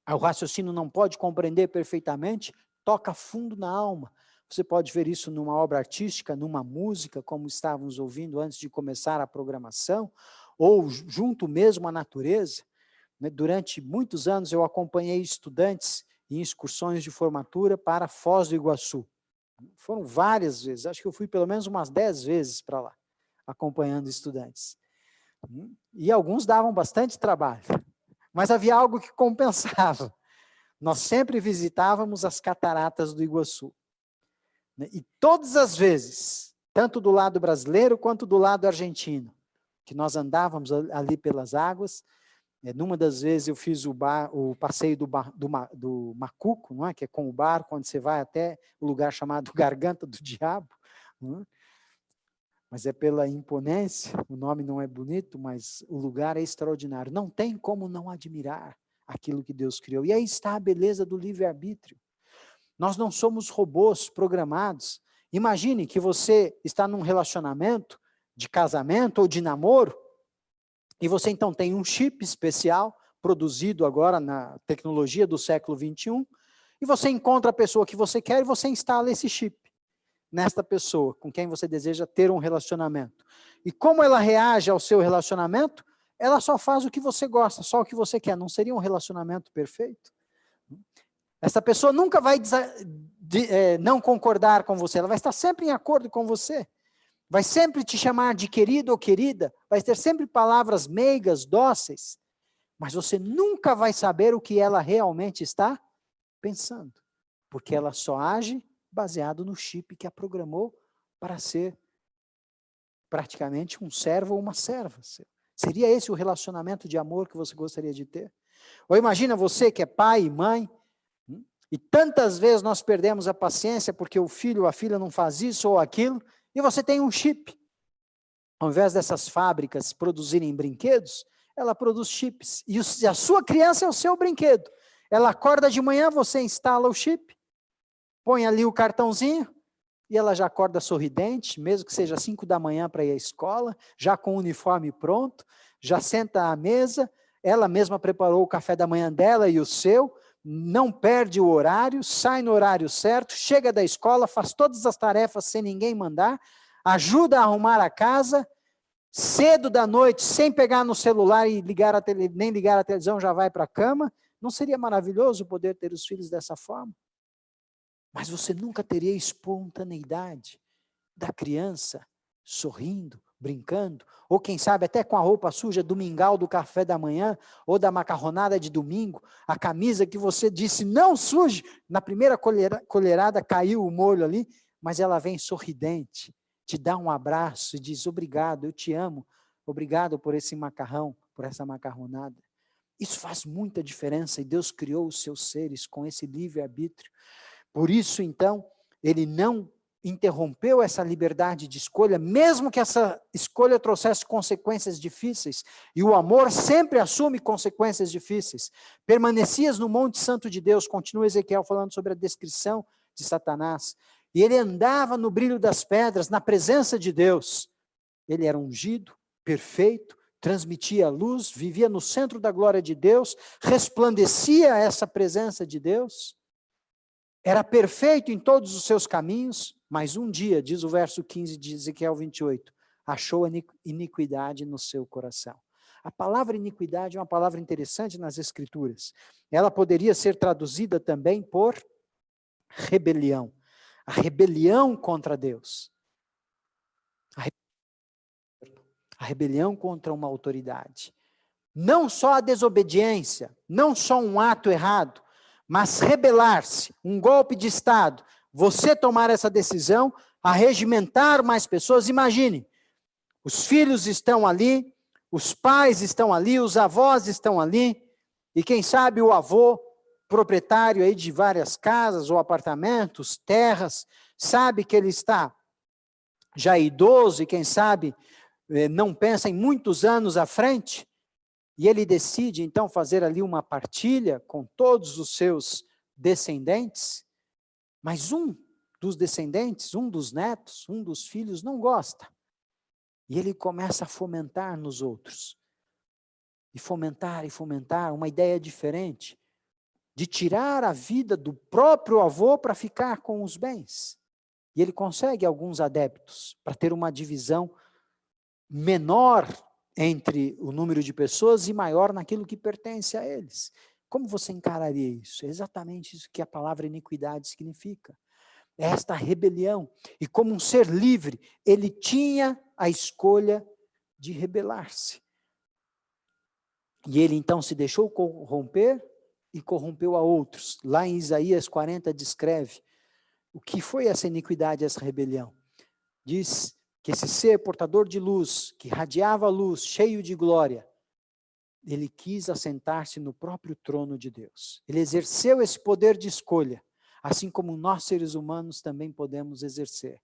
o raciocínio não pode compreender perfeitamente, toca fundo na alma. Você pode ver isso numa obra artística, numa música, como estávamos ouvindo antes de começar a programação, ou junto mesmo à natureza. Durante muitos anos eu acompanhei estudantes em excursões de formatura para Foz do Iguaçu. Foram várias vezes, acho que eu fui pelo menos umas 10 vezes para lá, acompanhando estudantes. E alguns davam bastante trabalho, mas havia algo que compensava. Nós sempre visitávamos as cataratas do Iguaçu. E todas as vezes, tanto do lado brasileiro quanto do lado argentino, que nós andávamos ali pelas águas, numa das vezes eu fiz o passeio do Macuco, não é? Que é com o barco, onde você vai até o lugar chamado Garganta do Diabo, não é? Mas é pela imponência, o nome não é bonito, mas o lugar é extraordinário. Não tem como não admirar aquilo que Deus criou. E aí está a beleza do livre-arbítrio. Nós não somos robôs programados. Imagine que você está num relacionamento de casamento ou de namoro, e você então tem um chip especial, produzido agora na tecnologia do século 21, e você encontra a pessoa que você quer e você instala esse chip nesta pessoa com quem você deseja ter um relacionamento. E como ela reage ao seu relacionamento, ela só faz o que você gosta, só o que você quer. Não seria um relacionamento perfeito? Essa pessoa nunca vai não concordar com você, ela vai estar sempre em acordo com você. Vai sempre te chamar de querido ou querida, vai ter sempre palavras meigas, dóceis, mas você nunca vai saber o que ela realmente está pensando, porque ela só age baseado no chip que a programou para ser praticamente um servo ou uma serva. Seria esse o relacionamento de amor que você gostaria de ter? Ou imagina você que é pai e mãe, e tantas vezes nós perdemos a paciência porque o filho ou a filha não faz isso ou aquilo, e você tem um chip. Ao invés dessas fábricas produzirem brinquedos, ela produz chips. E a sua criança é o seu brinquedo. Ela acorda de manhã, você instala o chip, põe ali o cartãozinho, e ela já acorda sorridente, mesmo que seja 5 da manhã para ir à escola, já com o uniforme pronto, já senta à mesa, ela mesma preparou o café da manhã dela e o seu, não perde o horário, sai no horário certo, chega da escola, faz todas as tarefas sem ninguém mandar, ajuda a arrumar a casa, cedo da noite, sem pegar no celular e nem ligar a televisão, já vai para a cama. Não seria maravilhoso poder ter os filhos dessa forma? Mas você nunca teria a espontaneidade da criança sorrindo, brincando, ou quem sabe até com a roupa suja do mingau do café da manhã, ou da macarronada de domingo, a camisa que você disse não suje, na primeira colherada caiu o molho ali, mas ela vem sorridente, te dá um abraço e diz obrigado, eu te amo, obrigado por esse macarrão, por essa macarronada. Isso faz muita diferença e Deus criou os seus seres com esse livre-arbítrio. Por isso, então, ele não interrompeu essa liberdade de escolha, mesmo que essa escolha trouxesse consequências difíceis, e o amor sempre assume consequências difíceis. Permanecias no Monte Santo de Deus, continua Ezequiel falando sobre a descrição de Satanás, e ele andava no brilho das pedras, na presença de Deus. Ele era ungido, perfeito, transmitia a luz, vivia no centro da glória de Deus, resplandecia essa presença de Deus, era perfeito em todos os seus caminhos, mas um dia, diz o verso 15 de Ezequiel 28, achou iniquidade no seu coração. A palavra iniquidade é uma palavra interessante nas Escrituras. Ela poderia ser traduzida também por rebelião. A rebelião contra Deus. A rebelião contra uma autoridade. Não só a desobediência, não só um ato errado, mas rebelar-se, um golpe de Estado, você tomar essa decisão, arregimentar mais pessoas. Imagine, os filhos estão ali, os pais estão ali, os avós estão ali, e quem sabe o avô, proprietário aí de várias casas ou apartamentos, terras, sabe que ele está já idoso e quem sabe não pensa em muitos anos à frente, e ele decide então fazer ali uma partilha com todos os seus descendentes, mas um dos descendentes, um dos netos, um dos filhos não gosta. E ele começa a fomentar nos outros. E fomentar uma ideia diferente, de tirar a vida do próprio avô para ficar com os bens. E ele consegue alguns adeptos para ter uma divisão menor entre o número de pessoas e maior naquilo que pertence a eles. Como você encararia isso? É exatamente isso que a palavra iniquidade significa. É esta rebelião. E como um ser livre, ele tinha a escolha de rebelar-se. E ele então se deixou corromper e corrompeu a outros. Lá em Isaías 40 descreve o que foi essa iniquidade, essa rebelião. Diz que esse ser portador de luz, que radiava a luz, cheio de glória, ele quis assentar-se no próprio trono de Deus. Ele exerceu esse poder de escolha, assim como nós seres humanos também podemos exercer.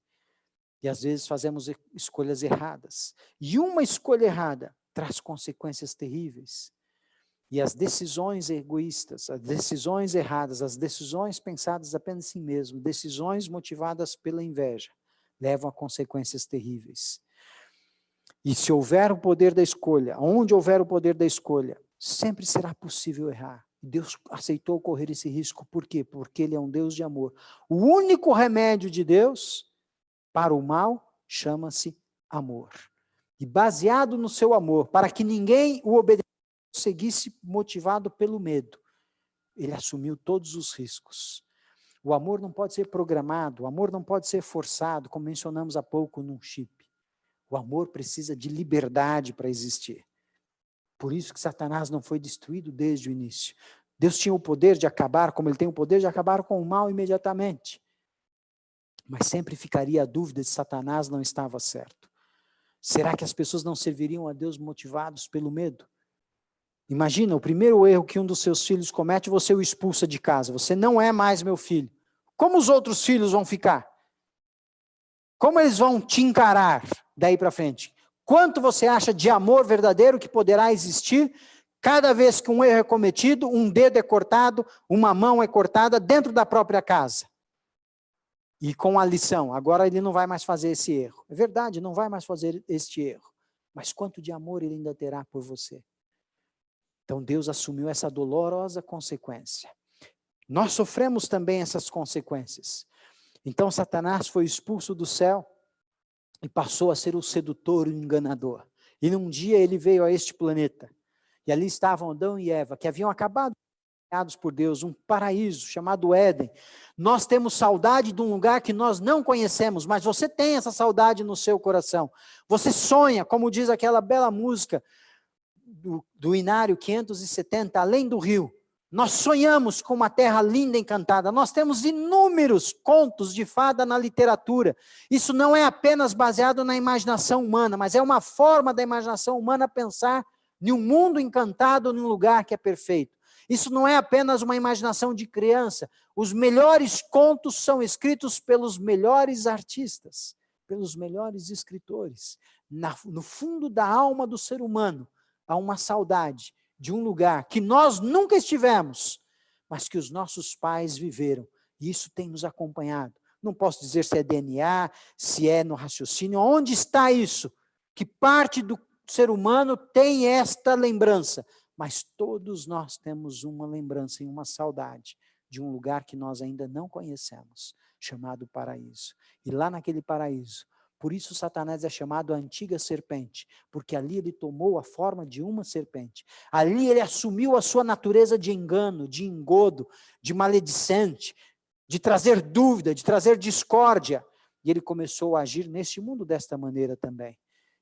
E às vezes fazemos escolhas erradas. E uma escolha errada traz consequências terríveis. E as decisões egoístas, as decisões erradas, as decisões pensadas apenas em si mesmo, decisões motivadas pela inveja, levam a consequências terríveis. E se houver o poder da escolha, onde houver o poder da escolha, sempre será possível errar. Deus aceitou correr esse risco, por quê? Porque Ele é um Deus de amor. O único remédio de Deus para o mal chama-se amor. E baseado no seu amor, para que ninguém o seguisse motivado pelo medo, Ele assumiu todos os riscos. O amor não pode ser programado, o amor não pode ser forçado, como mencionamos há pouco num chip. O amor precisa de liberdade para existir. Por isso que Satanás não foi destruído desde o início. Deus tinha o poder de acabar, como Ele tem o poder de acabar com o mal imediatamente. Mas sempre ficaria a dúvida se Satanás não estava certo. Será que as pessoas não serviriam a Deus motivados pelo medo? Imagina, o primeiro erro que um dos seus filhos comete, você o expulsa de casa. Você não é mais meu filho. Como os outros filhos vão ficar? Como eles vão te encarar daí para frente? Quanto você acha de amor verdadeiro que poderá existir cada vez que um erro é cometido, um dedo é cortado, uma mão é cortada dentro da própria casa? E com a lição, agora ele não vai mais fazer esse erro. É verdade, não vai mais fazer este erro. Mas quanto de amor ele ainda terá por você? Então Deus assumiu essa dolorosa consequência. Nós sofremos também essas consequências. Então Satanás foi expulso do céu e passou a ser o sedutor e o enganador. E num dia ele veio a este planeta. E ali estavam Adão e Eva, que haviam acabado criados por Deus, um paraíso chamado Éden. Nós temos saudade de um lugar que nós não conhecemos, mas você tem essa saudade no seu coração. Você sonha, como diz aquela bela música do Inário 570, Além do Rio. Nós sonhamos com uma terra linda e encantada. Nós temos inúmeros contos de fada na literatura. Isso não é apenas baseado na imaginação humana, mas é uma forma da imaginação humana pensar em um mundo encantado, num lugar que é perfeito. Isso não é apenas uma imaginação de criança. Os melhores contos são escritos pelos melhores artistas, pelos melhores escritores. No fundo da alma do ser humano, há uma saudade de um lugar que nós nunca estivemos, mas que os nossos pais viveram. E isso tem nos acompanhado. Não posso dizer se é DNA, se é no raciocínio. Onde está isso? Que parte do ser humano tem esta lembrança, mas todos nós temos uma lembrança e uma saudade de um lugar que nós ainda não conhecemos, chamado paraíso. E lá naquele paraíso, por isso Satanás é chamado a antiga serpente, porque ali ele tomou a forma de uma serpente. Ali ele assumiu a sua natureza de engano, de engodo, de maledicente, de trazer dúvida, de trazer discórdia. E ele começou a agir neste mundo desta maneira também.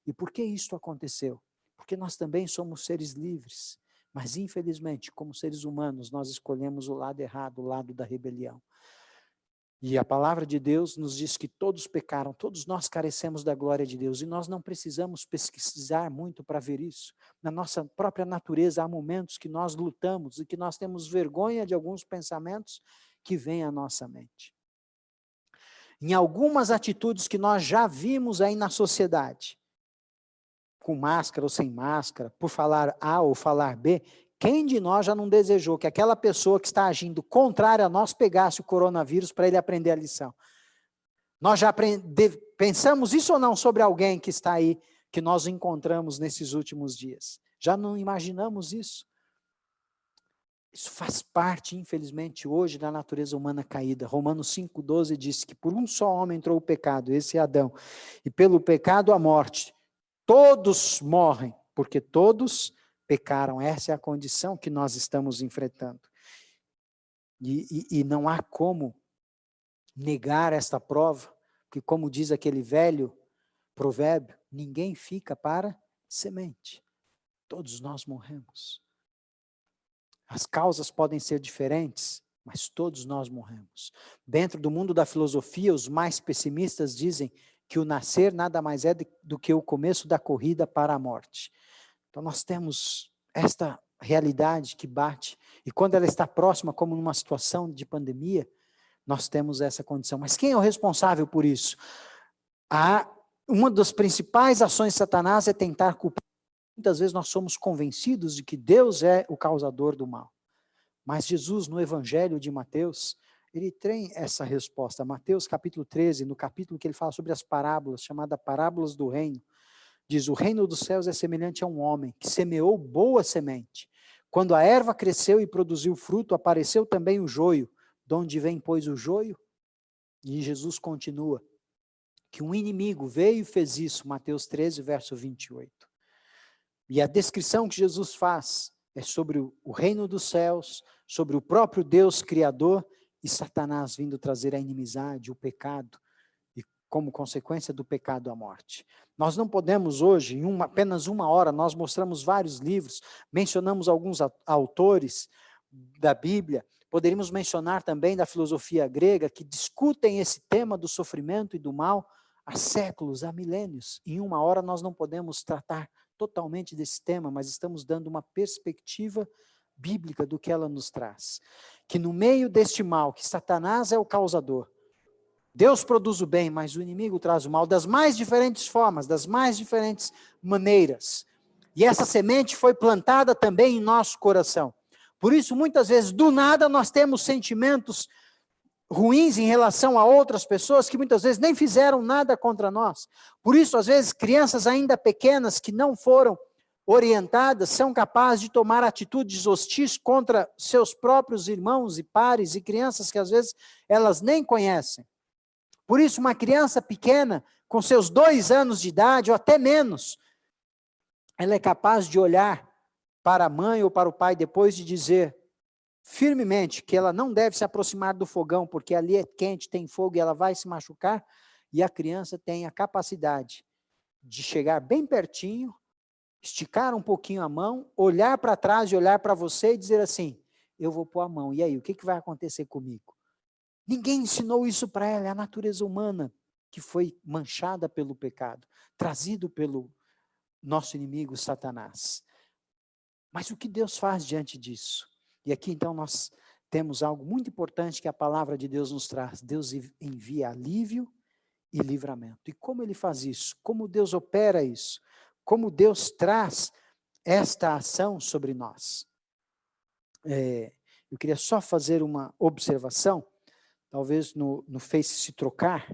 E por que isso aconteceu? Porque nós também somos seres livres, mas infelizmente, como seres humanos, nós escolhemos o lado errado, o lado da rebelião. E a palavra de Deus nos diz que todos pecaram, todos nós carecemos da glória de Deus, e nós não precisamos pesquisar muito para ver isso. Na nossa própria natureza há momentos que nós lutamos e que nós temos vergonha de alguns pensamentos que vêm à nossa mente. Em algumas atitudes que nós já vimos aí na sociedade, com máscara ou sem máscara, por falar A ou falar B, quem de nós já não desejou que aquela pessoa que está agindo contrário a nós pegasse o coronavírus para ele aprender a lição? Nós já pensamos isso ou não sobre alguém que está aí, que nós encontramos nesses últimos dias? Já não imaginamos isso? Isso faz parte, infelizmente, hoje da natureza humana caída. Romanos 5,12 diz que por um só homem entrou o pecado, esse é Adão, e pelo pecado a morte. Todos morrem, porque todos pecaram. Essa é a condição que nós estamos enfrentando. E não há como negar esta prova, porque como diz aquele velho provérbio, ninguém fica para semente. Todos nós morremos. As causas podem ser diferentes, mas todos nós morremos. Dentro do mundo da filosofia, os mais pessimistas dizem que o nascer nada mais é do que o começo da corrida para a morte. Então nós temos esta realidade que bate, e quando ela está próxima, como numa situação de pandemia, nós temos essa condição. Mas quem é o responsável por isso? Uma das principais ações de Satanás é tentar culpar. Muitas vezes nós somos convencidos de que Deus é o causador do mal. Mas Jesus, no Evangelho de Mateus, ele tem essa resposta. Mateus capítulo 13, no capítulo que ele fala sobre as parábolas, chamada Parábolas do Reino, diz: o reino dos céus é semelhante a um homem que semeou boa semente. Quando a erva cresceu e produziu fruto, apareceu também o joio. De onde vem, pois, o joio? E Jesus continua, que um inimigo veio e fez isso, Mateus 13, verso 28. E a descrição que Jesus faz é sobre o reino dos céus, sobre o próprio Deus Criador, e Satanás vindo trazer a inimizade, o pecado, e como consequência do pecado, a morte. Nós não podemos hoje, em apenas uma hora, nós mostramos vários livros, mencionamos alguns autores da Bíblia, poderíamos mencionar também da filosofia grega, que discutem esse tema do sofrimento e do mal há séculos, há milênios. Em uma hora nós não podemos tratar totalmente desse tema, mas estamos dando uma perspectiva bíblica do que ela nos traz. Que no meio deste mal, que Satanás é o causador, Deus produz o bem, mas o inimigo traz o mal das mais diferentes formas, das mais diferentes maneiras. E essa semente foi plantada também em nosso coração. Por isso, muitas vezes, do nada, nós temos sentimentos ruins em relação a outras pessoas que muitas vezes nem fizeram nada contra nós. Por isso, às vezes, crianças ainda pequenas que não foram orientadas são capazes de tomar atitudes hostis contra seus próprios irmãos e pares e crianças que às vezes elas nem conhecem. Por isso, uma criança pequena, com seus 2 anos de idade ou até menos, ela é capaz de olhar para a mãe ou para o pai depois de dizer firmemente que ela não deve se aproximar do fogão, porque ali é quente, tem fogo e ela vai se machucar, e a criança tem a capacidade de chegar bem pertinho, esticar um pouquinho a mão, olhar para trás e olhar para você e dizer assim: eu vou pôr a mão, e aí, o que vai acontecer comigo? Ninguém ensinou isso para ela, é a natureza humana que foi manchada pelo pecado, trazido pelo nosso inimigo Satanás. Mas o que Deus faz diante disso? E aqui então nós temos algo muito importante que a palavra de Deus nos traz. Deus envia alívio e livramento. E como ele faz isso? Como Deus opera isso? Como Deus traz esta ação sobre nós? Eu queria só fazer uma observação, talvez no Face se trocar,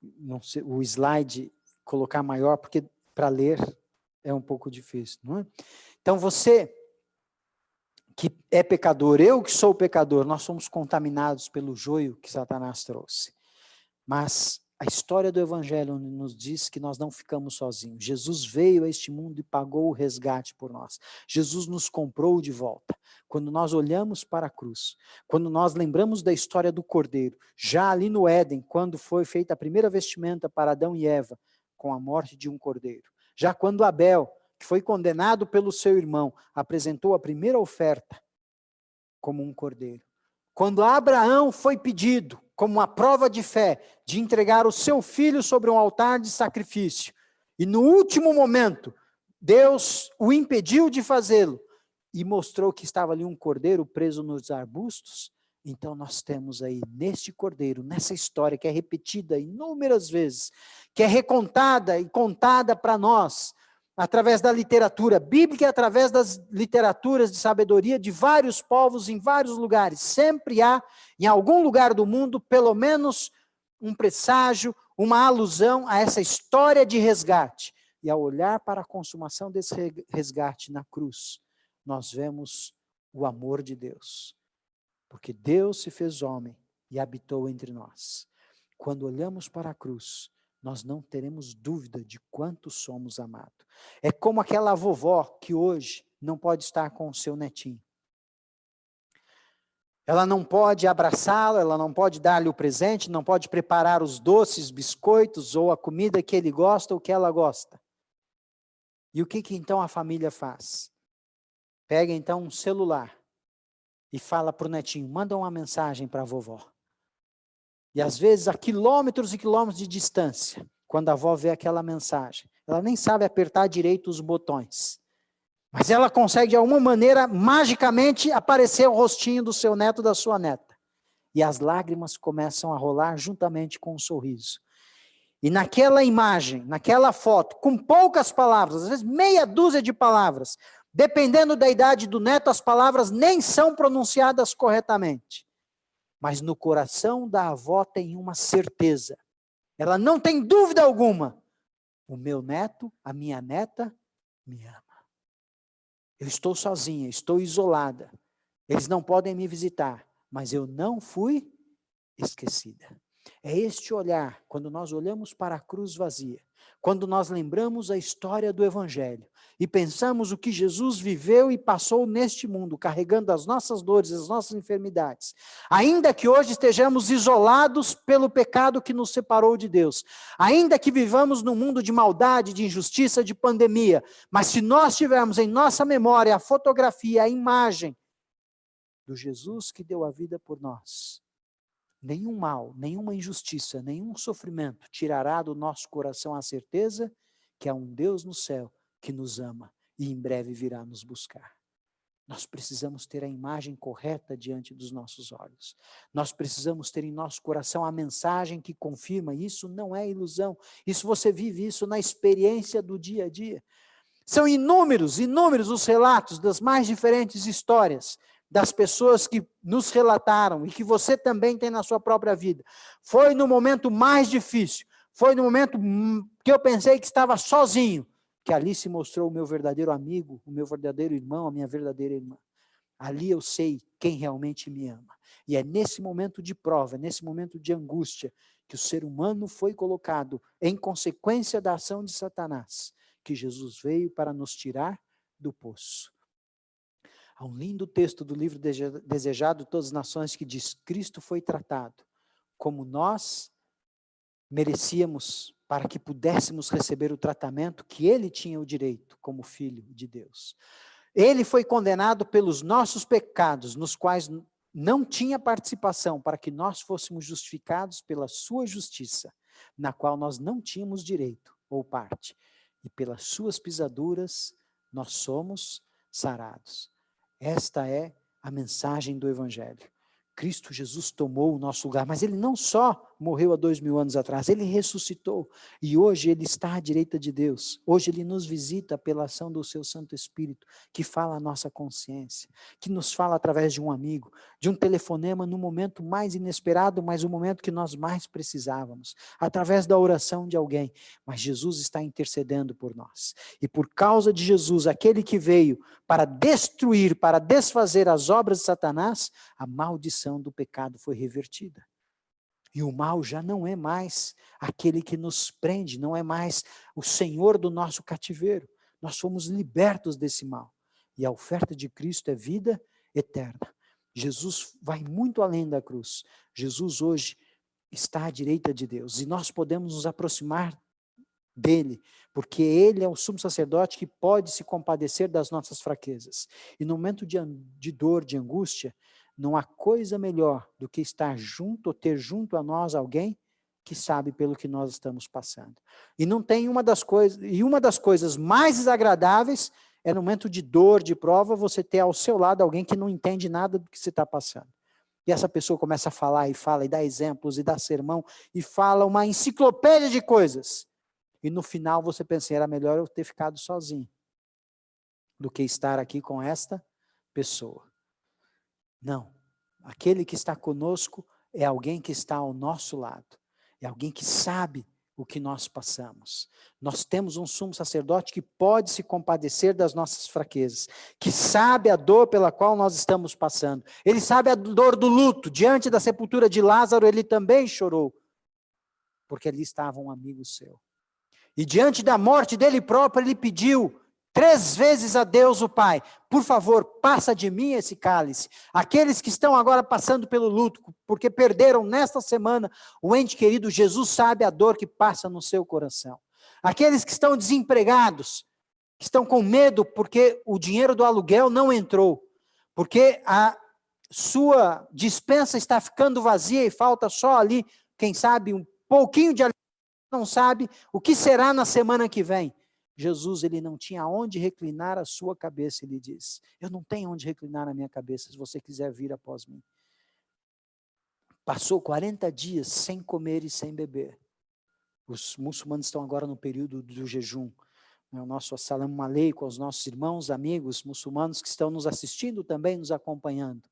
não sei, o slide colocar maior, porque para ler é um pouco difícil, não é? Então você que é pecador, eu que sou pecador, nós somos contaminados pelo joio que Satanás trouxe. Mas a história do Evangelho nos diz que nós não ficamos sozinhos. Jesus veio a este mundo e pagou o resgate por nós. Jesus nos comprou de volta. Quando nós olhamos para a cruz, quando nós lembramos da história do Cordeiro, já ali no Éden, quando foi feita a primeira vestimenta para Adão e Eva, com a morte de um cordeiro. Já quando Abel, que foi condenado pelo seu irmão, apresentou a primeira oferta como um cordeiro. Quando Abraão foi pedido, como uma prova de fé, de entregar o seu filho sobre um altar de sacrifício, e no último momento, Deus o impediu de fazê-lo, e mostrou que estava ali um cordeiro preso nos arbustos, então nós temos aí neste cordeiro, nessa história que é repetida inúmeras vezes, que é recontada e contada para nós, através da literatura bíblica e através das literaturas de sabedoria de vários povos em vários lugares. Sempre há, em algum lugar do mundo, pelo menos um presságio, uma alusão a essa história de resgate. E ao olhar para a consumação desse resgate na cruz, nós vemos o amor de Deus. Porque Deus se fez homem e habitou entre nós. Quando olhamos para a cruz, nós não teremos dúvida de quanto somos amados. É como aquela vovó que hoje não pode estar com o seu netinho. Ela não pode abraçá-lo, ela não pode dar-lhe o presente, não pode preparar os doces, biscoitos ou a comida que ele gosta ou que ela gosta. E o que então a família faz? Pega então um celular e fala para o netinho, manda uma mensagem para a vovó. E às vezes a quilômetros e quilômetros de distância, quando a avó vê aquela mensagem, ela nem sabe apertar direito os botões. Mas ela consegue de alguma maneira, magicamente, aparecer o rostinho do seu neto, da sua neta. E as lágrimas começam a rolar juntamente com um sorriso. E naquela imagem, naquela foto, com poucas palavras, às vezes meia dúzia de palavras, dependendo da idade do neto, as palavras nem são pronunciadas corretamente. Mas no coração da avó tem uma certeza. Ela não tem dúvida alguma. O meu neto, a minha neta, me ama. Eu estou sozinha, estou isolada. Eles não podem me visitar, mas eu não fui esquecida. É este olhar, quando nós olhamos para a cruz vazia, quando nós lembramos a história do Evangelho e pensamos o que Jesus viveu e passou neste mundo, carregando as nossas dores, as nossas enfermidades. Ainda que hoje estejamos isolados pelo pecado que nos separou de Deus, ainda que vivamos num mundo de maldade, de injustiça, de pandemia, mas se nós tivermos em nossa memória a fotografia, a imagem do Jesus que deu a vida por nós, nenhum mal, nenhuma injustiça, nenhum sofrimento tirará do nosso coração a certeza que há um Deus no céu que nos ama e em breve virá nos buscar. Nós precisamos ter a imagem correta diante dos nossos olhos. Nós precisamos ter em nosso coração a mensagem que confirma isso não é ilusão. Isso você vive isso na experiência do dia a dia. São inúmeros os relatos das mais diferentes histórias das pessoas que nos relataram e que você também tem na sua própria vida. Foi no momento mais difícil, foi no momento que eu pensei que estava sozinho, que ali se mostrou o meu verdadeiro amigo, o meu verdadeiro irmão, a minha verdadeira irmã. Ali eu sei quem realmente me ama. E é nesse momento de prova, nesse momento de angústia, que o ser humano foi colocado em consequência da ação de Satanás, que Jesus veio para nos tirar do poço. Há um lindo texto do livro Desejado de Todas as Nações que diz: Cristo foi tratado como nós merecíamos para que pudéssemos receber o tratamento que ele tinha o direito como filho de Deus. Ele foi condenado pelos nossos pecados, nos quais não tinha participação, para que nós fôssemos justificados pela sua justiça, na qual nós não tínhamos direito ou parte. E pelas suas pisaduras nós somos sarados. Esta é a mensagem do Evangelho. Cristo Jesus tomou o nosso lugar, mas ele não só morreu há 2000 anos atrás, ele ressuscitou e hoje ele está à direita de Deus. Hoje ele nos visita pela ação do seu Santo Espírito, que fala a nossa consciência, que nos fala através de um amigo, de um telefonema no momento mais inesperado, mas o momento que nós mais precisávamos, através da oração de alguém. Mas Jesus está intercedendo por nós. E por causa de Jesus, aquele que veio para destruir, para desfazer as obras de Satanás, a maldição do pecado foi revertida. E o mal já não é mais aquele que nos prende, não é mais o senhor do nosso cativeiro. Nós fomos libertos desse mal. E a oferta de Cristo é vida eterna. Jesus vai muito além da cruz. Jesus hoje está à direita de Deus. E nós podemos nos aproximar dele, porque ele é o sumo sacerdote que pode se compadecer das nossas fraquezas. E no momento de dor, de angústia, não há coisa melhor do que estar junto, ou ter junto a nós alguém que sabe pelo que nós estamos passando. E não tem uma das coisas mais desagradáveis é no momento de dor, de prova, você ter ao seu lado alguém que não entende nada do que você está passando. E essa pessoa começa a falar, e fala, e dá exemplos, e dá sermão, e fala uma enciclopédia de coisas. E no final você pensa, era melhor eu ter ficado sozinho, do que estar aqui com esta pessoa. Não, aquele que está conosco é alguém que está ao nosso lado, é alguém que sabe o que nós passamos. Nós temos um sumo sacerdote que pode se compadecer das nossas fraquezas, que sabe a dor pela qual nós estamos passando. Ele sabe a dor do luto. Diante da sepultura de Lázaro, ele também chorou, porque ali estava um amigo seu. E diante da morte dele próprio, ele pediu 3 vezes a Deus o Pai, por favor, passa de mim esse cálice. Aqueles que estão agora passando pelo luto, porque perderam nesta semana o ente querido, Jesus sabe a dor que passa no seu coração. Aqueles que estão desempregados, que estão com medo porque o dinheiro do aluguel não entrou, porque a sua despensa está ficando vazia e falta só ali, quem sabe, um pouquinho de alimento, não sabe o que será na semana que vem. Jesus, ele não tinha onde reclinar a sua cabeça, ele diz, eu não tenho onde reclinar a minha cabeça, se você quiser vir após mim. Passou 40 dias sem comer e sem beber. Os muçulmanos estão agora no período do jejum. O nosso Assalamu Alaikum, os nossos irmãos, amigos muçulmanos que estão nos assistindo também, nos acompanhando.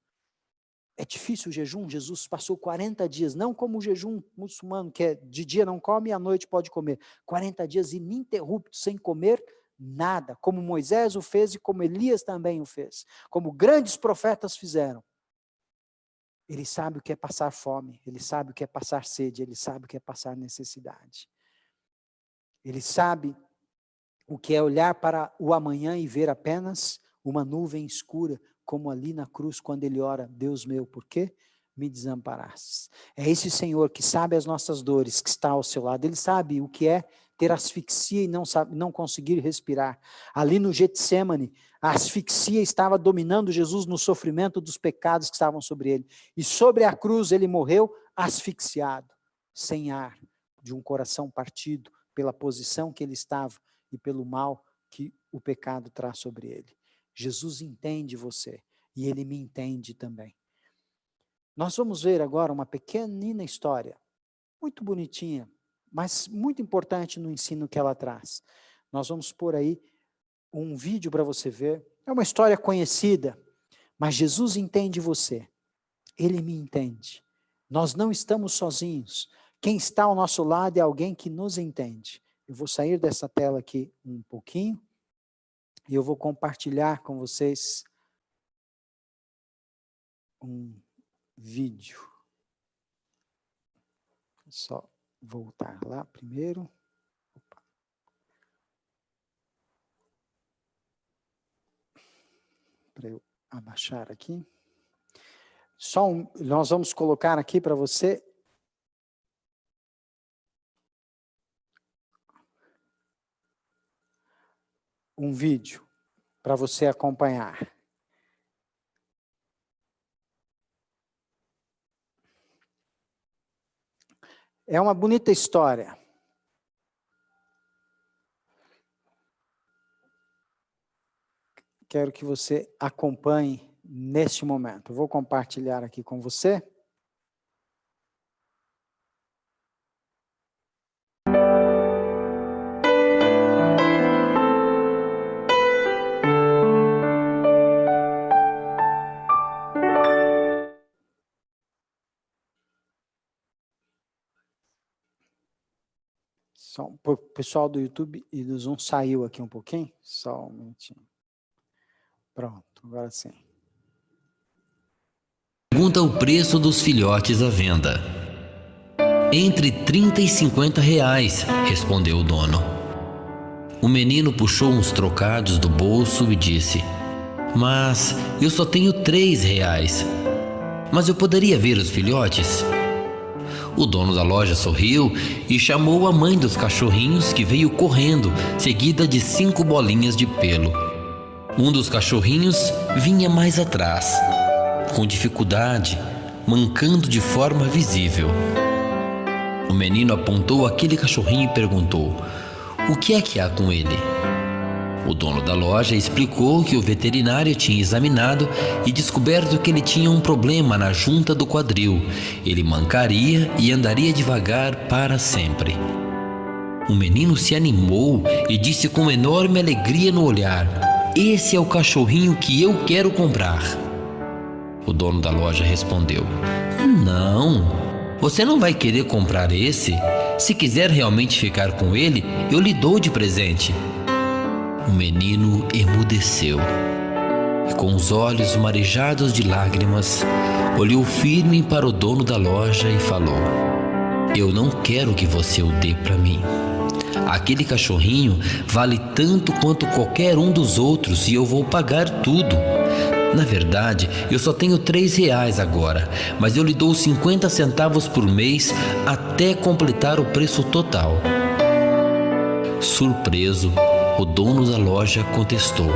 É difícil o jejum, Jesus passou 40 dias, não como o jejum muçulmano, que é de dia não come e à noite pode comer. 40 dias ininterruptos, sem comer nada, como Moisés o fez e como Elias também o fez, como grandes profetas fizeram. Ele sabe o que é passar fome, ele sabe o que é passar sede, ele sabe o que é passar necessidade. Ele sabe o que é olhar para o amanhã e ver apenas uma nuvem escura, como ali na cruz, quando ele ora, Deus meu, por que me desamparastes? É esse Senhor que sabe as nossas dores, que está ao seu lado. Ele sabe o que é ter asfixia e não conseguir respirar. Ali no Getsemane, a asfixia estava dominando Jesus no sofrimento dos pecados que estavam sobre ele. E sobre a cruz ele morreu asfixiado, sem ar, de um coração partido pela posição que ele estava e pelo mal que o pecado traz sobre ele. Jesus entende você e ele me entende também. Nós vamos ver agora uma pequenina história, muito bonitinha, mas muito importante no ensino que ela traz. Nós vamos pôr aí um vídeo para você ver. É uma história conhecida, mas Jesus entende você. Ele me entende. Nós não estamos sozinhos. Quem está ao nosso lado é alguém que nos entende. Eu vou sair dessa tela aqui um pouquinho e eu vou compartilhar com vocês um vídeo. Só voltar lá primeiro. Para eu abaixar aqui. Nós vamos colocar aqui para você um vídeo para você acompanhar. É uma bonita história. Quero que você acompanhe neste momento. Eu vou compartilhar aqui com você. O pessoal do YouTube e do Zoom saiu aqui um pouquinho. Só um minutinho. Pronto, agora sim. Pergunta o preço dos filhotes à venda. Entre 30 e 50 reais, respondeu o dono. O menino puxou uns trocados do bolso e disse: mas eu só tenho 3 reais. Mas eu poderia ver os filhotes? O dono da loja sorriu e chamou a mãe dos cachorrinhos, que veio correndo, seguida de 5 bolinhas de pelo. Um dos cachorrinhos vinha mais atrás, com dificuldade, mancando de forma visível. O menino apontou aquele cachorrinho e perguntou: o que é que há com ele? O dono da loja explicou que o veterinário tinha examinado e descoberto que ele tinha um problema na junta do quadril. Ele mancaria e andaria devagar para sempre. O menino se animou e disse com enorme alegria no olhar: esse é o cachorrinho que eu quero comprar. O dono da loja respondeu: não, você não vai querer comprar esse? Se quiser realmente ficar com ele, eu lhe dou de presente. O menino emudeceu e, com os olhos marejados de lágrimas, olhou firme para o dono da loja e falou: eu não quero que você o dê para mim. Aquele cachorrinho vale tanto quanto qualquer um dos outros e eu vou pagar tudo. Na verdade, eu só tenho 3 reais agora, mas eu lhe dou 50 centavos por mês até completar o preço total. Surpreso, o dono da loja contestou: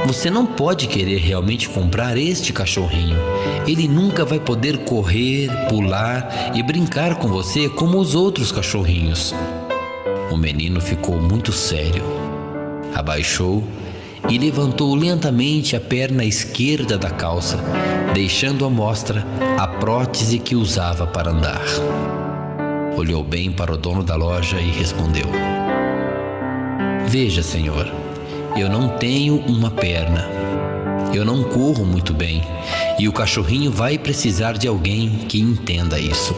você não pode querer realmente comprar este cachorrinho. Ele nunca vai poder correr, pular e brincar com você como os outros cachorrinhos. O menino ficou muito sério. Abaixou e levantou lentamente a perna esquerda da calça, deixando à mostra a prótese que usava para andar. Olhou bem para o dono da loja e respondeu: veja, senhor, eu não tenho uma perna. Eu não corro muito bem e o cachorrinho vai precisar de alguém que entenda isso.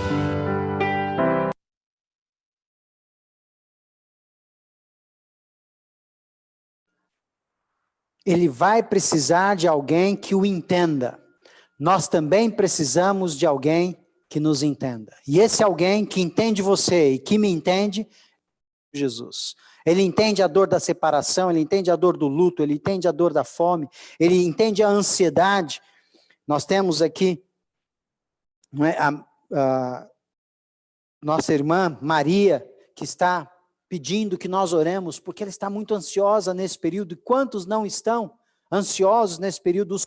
Ele vai precisar de alguém que o entenda. Nós também precisamos de alguém que nos entenda. E esse alguém que entende você e que me entende, Jesus. Ele entende a dor da separação, ele entende a dor do luto, ele entende a dor da fome, ele entende a ansiedade. Nós temos aqui, não é, a nossa irmã Maria, que está pedindo que nós oremos, porque ela está muito ansiosa nesse período. E quantos não estão ansiosos nesse período? Ele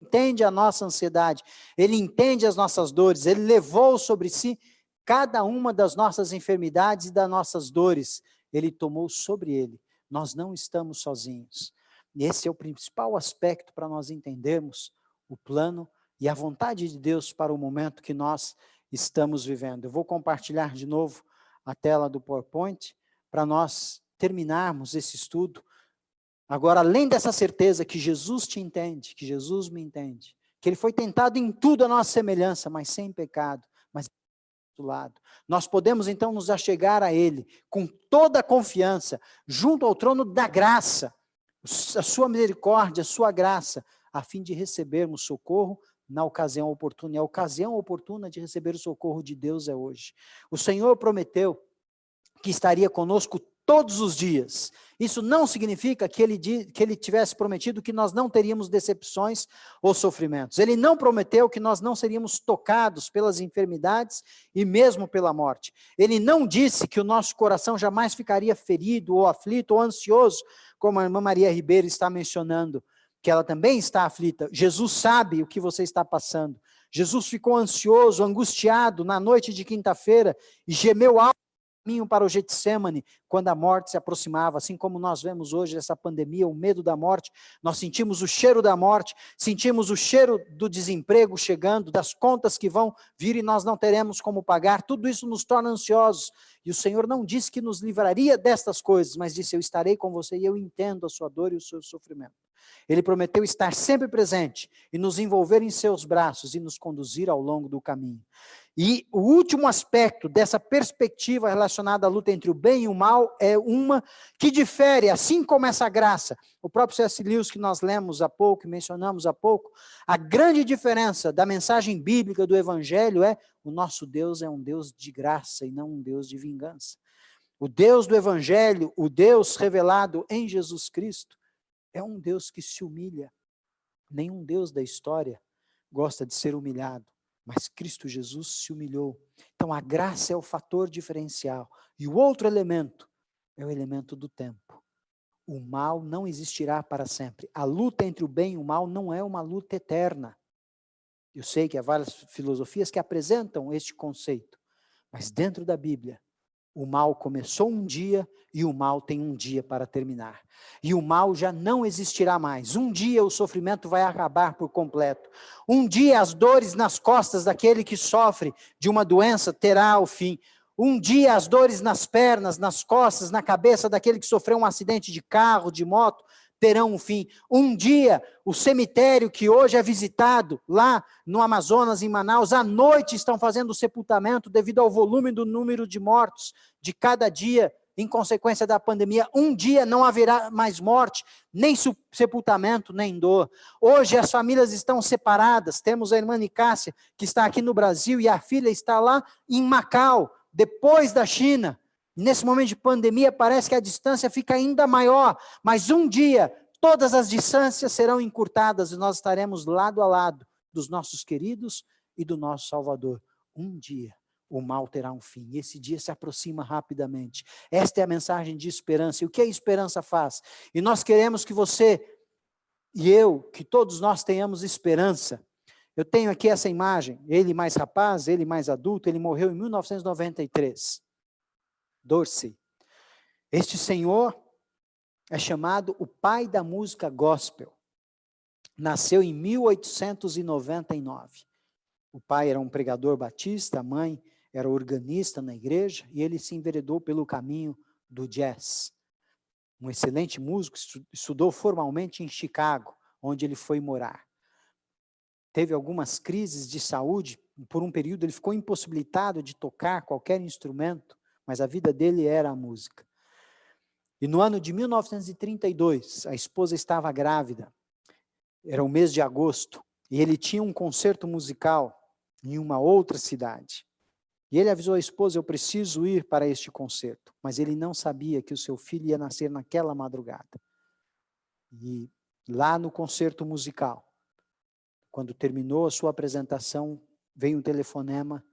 entende a nossa ansiedade, ele entende as nossas dores, ele levou sobre si cada uma das nossas enfermidades e das nossas dores. Ele tomou sobre ele. Nós não estamos sozinhos. E esse é o principal aspecto para nós entendermos o plano e a vontade de Deus para o momento que nós estamos vivendo. Eu vou compartilhar de novo a tela do PowerPoint para nós terminarmos esse estudo. Agora, além dessa certeza que Jesus te entende, que Jesus me entende, que ele foi tentado em tudo a nossa semelhança, mas sem pecado, mas do lado. Nós podemos então nos achegar a ele com toda a confiança, junto ao trono da graça, a sua misericórdia, a sua graça, a fim de recebermos socorro na ocasião oportuna. E a ocasião oportuna de receber o socorro de Deus é hoje. O Senhor prometeu que estaria conosco todos os dias. Isso não significa que ele tivesse prometido que nós não teríamos decepções ou sofrimentos. Ele não prometeu que nós não seríamos tocados pelas enfermidades e mesmo pela morte. Ele não disse que o nosso coração jamais ficaria ferido ou aflito ou ansioso, como a irmã Maria Ribeiro está mencionando, que ela também está aflita. Jesus sabe o que você está passando. Jesus ficou ansioso, angustiado na noite de quinta-feira e gemeu alto caminho para o Getsemane, quando a morte se aproximava, assim como nós vemos hoje essa pandemia, o medo da morte, nós sentimos o cheiro da morte, sentimos o cheiro do desemprego chegando, das contas que vão vir e nós não teremos como pagar, tudo isso nos torna ansiosos, e o Senhor não disse que nos livraria destas coisas, mas disse: eu estarei com você e eu entendo a sua dor e o seu sofrimento. Ele prometeu estar sempre presente e nos envolver em seus braços e nos conduzir ao longo do caminho. E o último aspecto dessa perspectiva relacionada à luta entre o bem e o mal é uma que difere, assim como essa graça. O próprio C.S. Lewis, que nós lemos há pouco, mencionamos há pouco, a grande diferença da mensagem bíblica do Evangelho é: o nosso Deus é um Deus de graça e não um Deus de vingança. O Deus do Evangelho, o Deus revelado em Jesus Cristo, é um Deus que se humilha. Nenhum Deus da história gosta de ser humilhado, mas Cristo Jesus se humilhou. Então a graça é o fator diferencial. E o outro elemento é o elemento do tempo. O mal não existirá para sempre. A luta entre o bem e o mal não é uma luta eterna. Eu sei que há várias filosofias que apresentam este conceito, mas dentro da Bíblia, o mal começou um dia e o mal tem um dia para terminar. E o mal já não existirá mais. Um dia o sofrimento vai acabar por completo. Um dia as dores nas costas daquele que sofre de uma doença terá o fim. Um dia as dores nas pernas, nas costas, na cabeça daquele que sofreu um acidente de carro, de moto, terão um fim. Um dia, o cemitério que hoje é visitado lá no Amazonas, em Manaus, à noite estão fazendo o sepultamento devido ao volume do número de mortos de cada dia, em consequência da pandemia. Um dia não haverá mais morte, nem sepultamento, nem dor. Hoje as famílias estão separadas. Temos a irmã Nicássia, que está aqui no Brasil, e a filha está lá em Macau, depois da China. Nesse momento de pandemia, parece que a distância fica ainda maior, mas um dia, todas as distâncias serão encurtadas e nós estaremos lado a lado dos nossos queridos e do nosso Salvador. Um dia, o mal terá um fim, e esse dia se aproxima rapidamente. Esta é a mensagem de esperança. E o que a esperança faz? E nós queremos que você e eu, que todos nós tenhamos esperança. Eu tenho aqui essa imagem, ele mais rapaz, ele mais adulto, ele morreu em 1993. Dorsey. Este senhor é chamado o pai da música gospel. Nasceu em 1899. O pai era um pregador batista, a mãe era organista na igreja, e ele se enveredou pelo caminho do jazz. Um excelente músico, estudou formalmente em Chicago, onde ele foi morar. Teve algumas crises de saúde, por um período ele ficou impossibilitado de tocar qualquer instrumento, mas a vida dele era a música. E no ano de 1932, a esposa estava grávida, era o mês de agosto, e ele tinha um concerto musical em uma outra cidade. E ele avisou a esposa: eu preciso ir para este concerto, mas ele não sabia que o seu filho ia nascer naquela madrugada. E lá no concerto musical, quando terminou a sua apresentação, veio um telefonema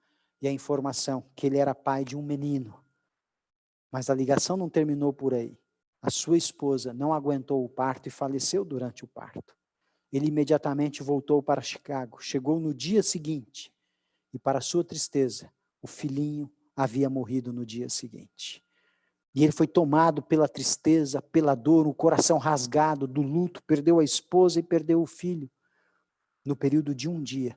e a informação que ele era pai de um menino. Mas a ligação não terminou por aí. A sua esposa não aguentou o parto e faleceu durante o parto. Ele imediatamente voltou para Chicago. Chegou no dia seguinte e, para sua tristeza, o filhinho havia morrido no dia seguinte. E ele foi tomado pela tristeza, pela dor, o coração rasgado do luto, perdeu a esposa e perdeu o filho no período de um dia.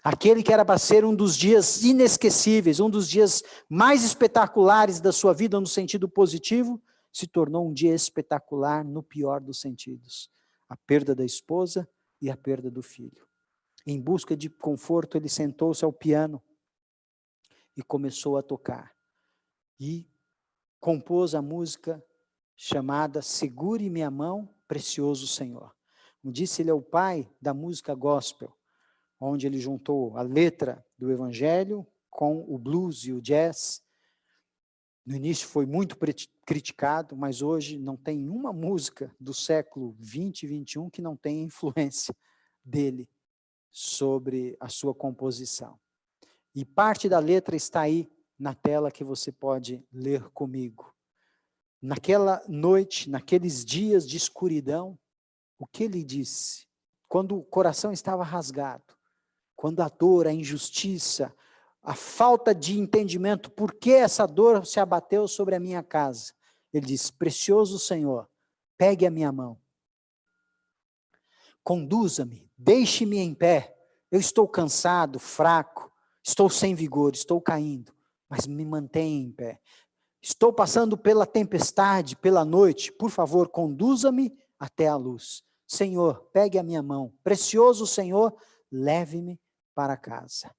Aquele que era para ser um dos dias inesquecíveis, um dos dias mais espetaculares da sua vida no sentido positivo, se tornou um dia espetacular no pior dos sentidos. A perda da esposa e a perda do filho. Em busca de conforto, ele sentou-se ao piano e começou a tocar. E compôs a música chamada Segure Minha Mão, Precioso Senhor. Como disse, ele é o pai da música gospel, onde ele juntou a letra do Evangelho com o blues e o jazz. No início foi muito criticado, mas hoje não tem uma música do século 20 e 21 que não tenha influência dele sobre a sua composição. E parte da letra está aí na tela que você pode ler comigo. Naquela noite, naqueles dias de escuridão, o que ele disse? Quando o coração estava rasgado, quando a dor, a injustiça, a falta de entendimento, por que essa dor se abateu sobre a minha casa? Ele diz: precioso Senhor, pegue a minha mão. Conduza-me, deixe-me em pé. Eu estou cansado, fraco, estou sem vigor, estou caindo, mas me mantenha em pé. Estou passando pela tempestade, pela noite, por favor, conduza-me até a luz. Senhor, pegue a minha mão. Precioso Senhor, leve-me para casa.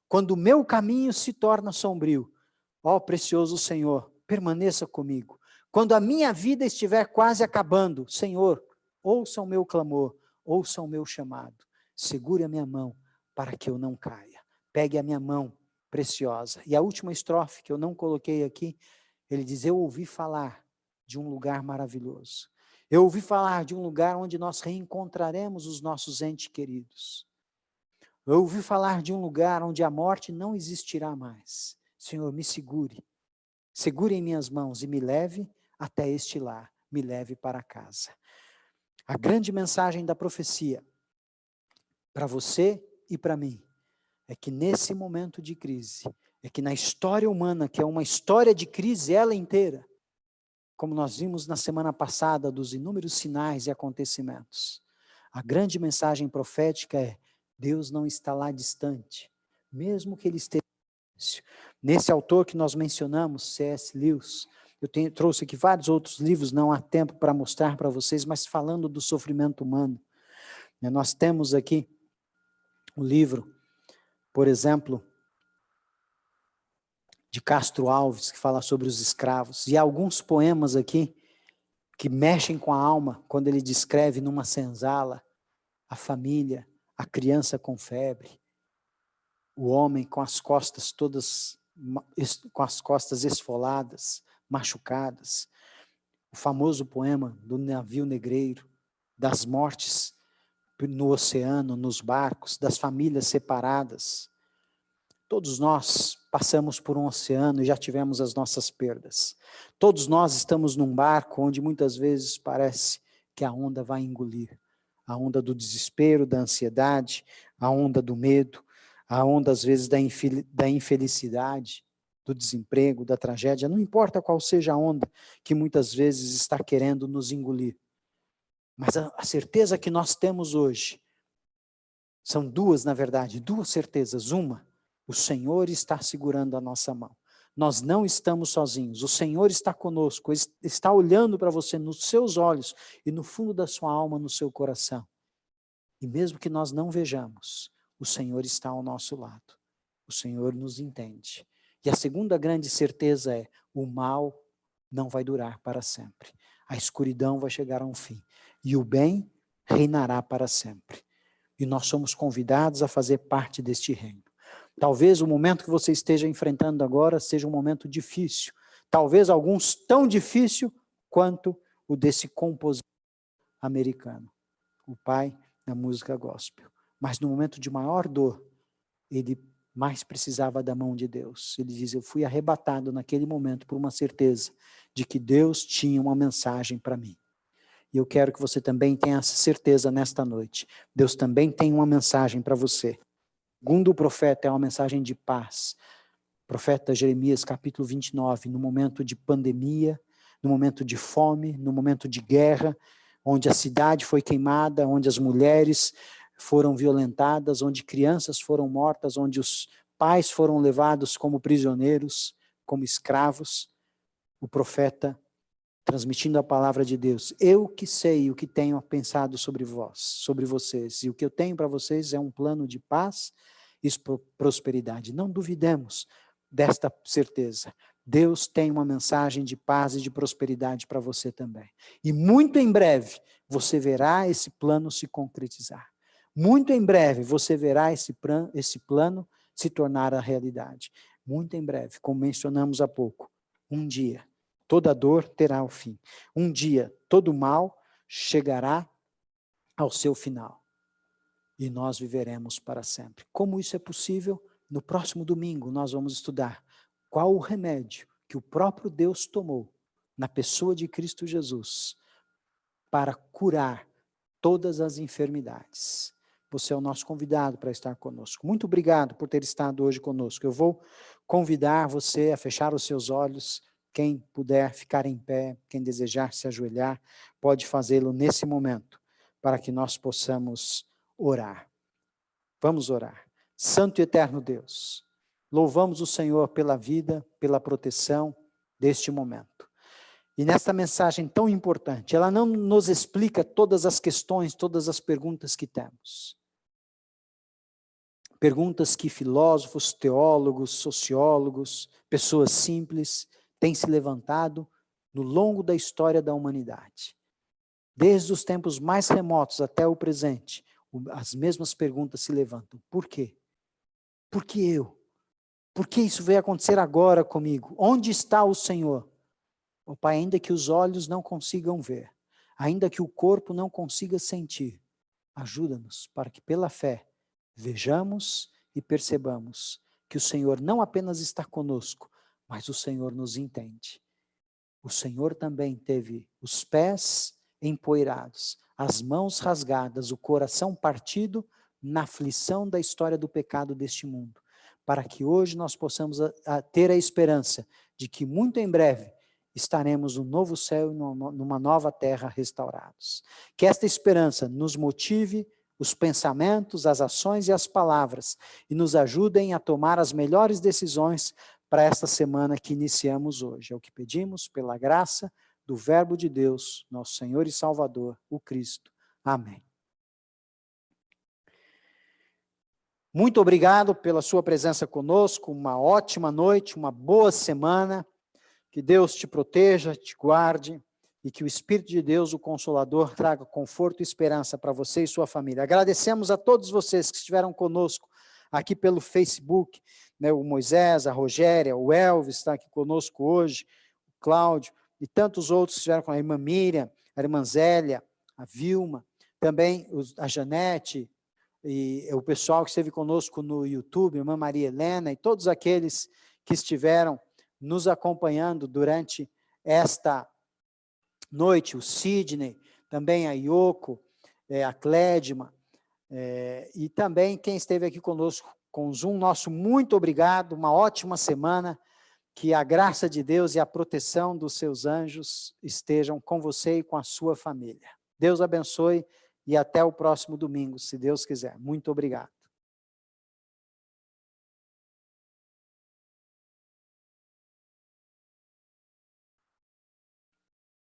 Quando o meu caminho se torna sombrio, ó precioso Senhor, permaneça comigo. Quando a minha vida estiver quase acabando, Senhor, ouça o meu clamor, ouça o meu chamado. Segure a minha mão para que eu não caia. Pegue a minha mão preciosa. E a última estrofe que eu não coloquei aqui, ele diz: eu ouvi falar de um lugar maravilhoso. Eu ouvi falar de um lugar onde nós reencontraremos os nossos entes queridos. Eu ouvi falar de um lugar onde a morte não existirá mais. Senhor, me segure. Segure em minhas mãos e me leve até este lar. Me leve para casa. A grande mensagem da profecia para você e para mim é que nesse momento de crise, é que na história humana, que é uma história de crise ela inteira, como nós vimos na semana passada dos inúmeros sinais e acontecimentos, a grande mensagem profética é: Deus não está lá distante, mesmo que ele esteja nesse autor que nós mencionamos, C.S. Lewis. Eu trouxe aqui vários outros livros, não há tempo para mostrar para vocês, mas falando do sofrimento humano. Nós temos aqui um livro, por exemplo, de Castro Alves, que fala sobre os escravos, e há alguns poemas aqui que mexem com a alma, quando ele descreve numa senzala a família, a criança com febre, o homem com as costas todas, com as costas esfoladas, machucadas, o famoso poema do navio negreiro, das mortes no oceano, nos barcos, das famílias separadas. Todos nós passamos por um oceano e já tivemos as nossas perdas. Todos nós estamos num barco onde muitas vezes parece que a onda vai engolir. A onda do desespero, da ansiedade, a onda do medo, a onda às vezes da infelicidade, do desemprego, da tragédia. Não importa qual seja a onda que muitas vezes está querendo nos engolir. Mas a certeza que nós temos hoje, são duas na verdade, duas certezas. Uma, o Senhor está segurando a nossa mão. Nós não estamos sozinhos. O Senhor está conosco, está olhando para você nos seus olhos e no fundo da sua alma, no seu coração. E mesmo que nós não vejamos, o Senhor está ao nosso lado. O Senhor nos entende. E a segunda grande certeza é: o mal não vai durar para sempre. A escuridão vai chegar a um fim. E o bem reinará para sempre. E nós somos convidados a fazer parte deste reino. Talvez o momento que você esteja enfrentando agora seja um momento difícil. Talvez alguns tão difícil quanto o desse compositor americano, o pai da música gospel. Mas no momento de maior dor, ele mais precisava da mão de Deus. Ele diz: eu fui arrebatado naquele momento por uma certeza de que Deus tinha uma mensagem para mim. E eu quero que você também tenha essa certeza nesta noite. Deus também tem uma mensagem para você. Segundo o profeta, é uma mensagem de paz. Profeta Jeremias, capítulo 29, no momento de pandemia, no momento de fome, no momento de guerra, onde a cidade foi queimada, onde as mulheres foram violentadas, onde crianças foram mortas, onde os pais foram levados como prisioneiros, como escravos, o profeta transmitindo a palavra de Deus: eu que sei o que tenho pensado sobre vós, sobre vocês, e o que eu tenho para vocês é um plano de paz e prosperidade. Não duvidemos desta certeza. Deus tem uma mensagem de paz e de prosperidade para você também. E muito em breve você verá esse plano se concretizar. Muito em breve você verá esse plano se tornar a realidade. Muito em breve, como mencionamos há pouco, um dia toda dor terá o fim. Um dia, todo mal chegará ao seu final. E nós viveremos para sempre. Como isso é possível? No próximo domingo nós vamos estudar qual o remédio que o próprio Deus tomou na pessoa de Cristo Jesus para curar todas as enfermidades. Você é o nosso convidado para estar conosco. Muito obrigado por ter estado hoje conosco. Eu vou convidar você a fechar os seus olhos. Quem puder ficar em pé, quem desejar se ajoelhar, pode fazê-lo nesse momento, para que nós possamos orar. Vamos orar. Santo e eterno Deus, louvamos o Senhor pela vida, pela proteção deste momento. E nesta mensagem tão importante, ela não nos explica todas as questões, todas as perguntas que temos. Perguntas que filósofos, teólogos, sociólogos, pessoas simples têm se levantado no longo da história da humanidade. Desde os tempos mais remotos até o presente, as mesmas perguntas se levantam. Por quê? Por que eu? Por que isso veio acontecer agora comigo? Onde está o Senhor? Ó Pai, ainda que os olhos não consigam ver, ainda que o corpo não consiga sentir, ajuda-nos para que pela fé vejamos e percebamos que o Senhor não apenas está conosco, mas o Senhor nos entende. O Senhor também teve os pés empoeirados, as mãos rasgadas, o coração partido na aflição da história do pecado deste mundo, para que hoje nós possamos ter a esperança de que muito em breve estaremos no novo céu e numa nova terra restaurados. Que esta esperança nos motive os pensamentos, as ações e as palavras e nos ajudem a tomar as melhores decisões para esta semana que iniciamos hoje. É o que pedimos pela graça do Verbo de Deus, nosso Senhor e Salvador, o Cristo. Amém. Muito obrigado pela sua presença conosco, uma ótima noite, uma boa semana, que Deus te proteja, te guarde, e que o Espírito de Deus, o Consolador, traga conforto e esperança para você e sua família. Agradecemos a todos vocês que estiveram conosco aqui pelo Facebook, né, o Moisés, a Rogéria, o Elvis está aqui conosco hoje, o Cláudio, e tantos outros que estiveram com a irmã Miriam, a irmã Zélia, a Vilma, também a Janete, e o pessoal que esteve conosco no YouTube, a irmã Maria Helena, e todos aqueles que estiveram nos acompanhando durante esta noite, o Sidney, também a Ioko, a Clédima, e também quem esteve aqui conosco com o Zoom, nosso muito obrigado, uma ótima semana, que a graça de Deus e a proteção dos seus anjos estejam com você e com a sua família. Deus abençoe e até o próximo domingo, se Deus quiser. Muito obrigado.